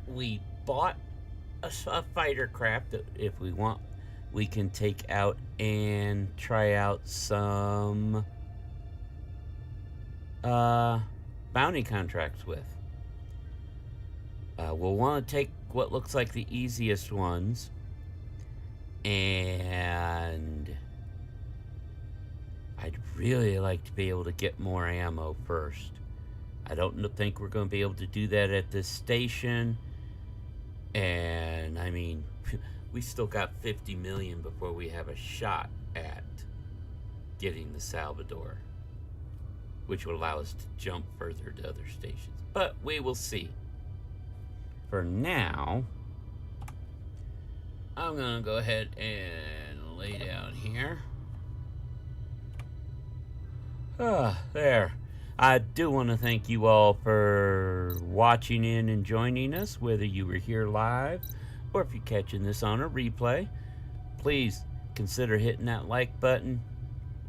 We bought a fighter craft that if we want we can take out and try out some bounty contracts with. We'll want to take what looks like the easiest ones, and I'd really like to be able to get more ammo first. I don't think we're going to be able to do that at this station, and I mean, we still got 50 million before we have a shot at getting the Salvador, which will allow us to jump further to other stations. But we will see. For now, I'm going to go ahead and lay down here. There. I do want to thank you all for watching in and joining us, whether you were here live or if you're catching this on a replay. Please consider hitting that like button.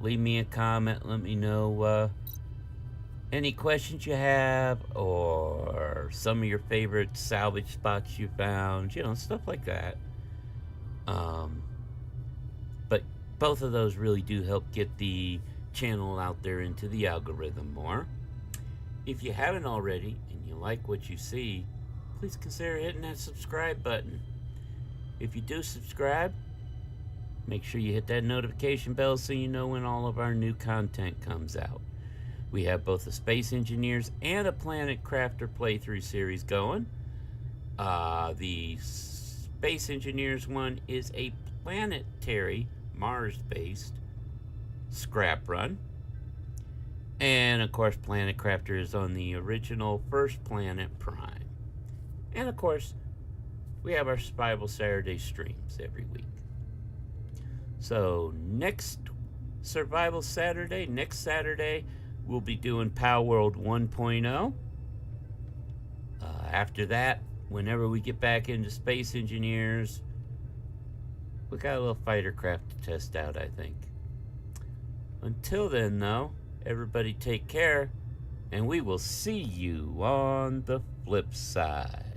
Leave me a comment. Let me know any questions you have or some of your favorite salvage spots you found, you know, stuff like that. But both of those really do help get the channel out there into the algorithm more. If you haven't already and you like what you see, please consider hitting that subscribe button. If you do subscribe, make sure you hit that notification bell so you know when all of our new content comes out. We have both a Space Engineers and a Planet Crafter playthrough series going. The Space Engineers one is a planetary, Mars-based scrap run. And of course, Planet Crafter is on the original First Planet Prime. And of course, we have our Survival Saturday streams every week. So next Survival Saturday, next Saturday, we'll be doing POW World 1.0. After that, whenever we get back into Space Engineers, we got a little fighter craft to test out, I think. Until then, though, everybody take care, and we will see you on the flip side.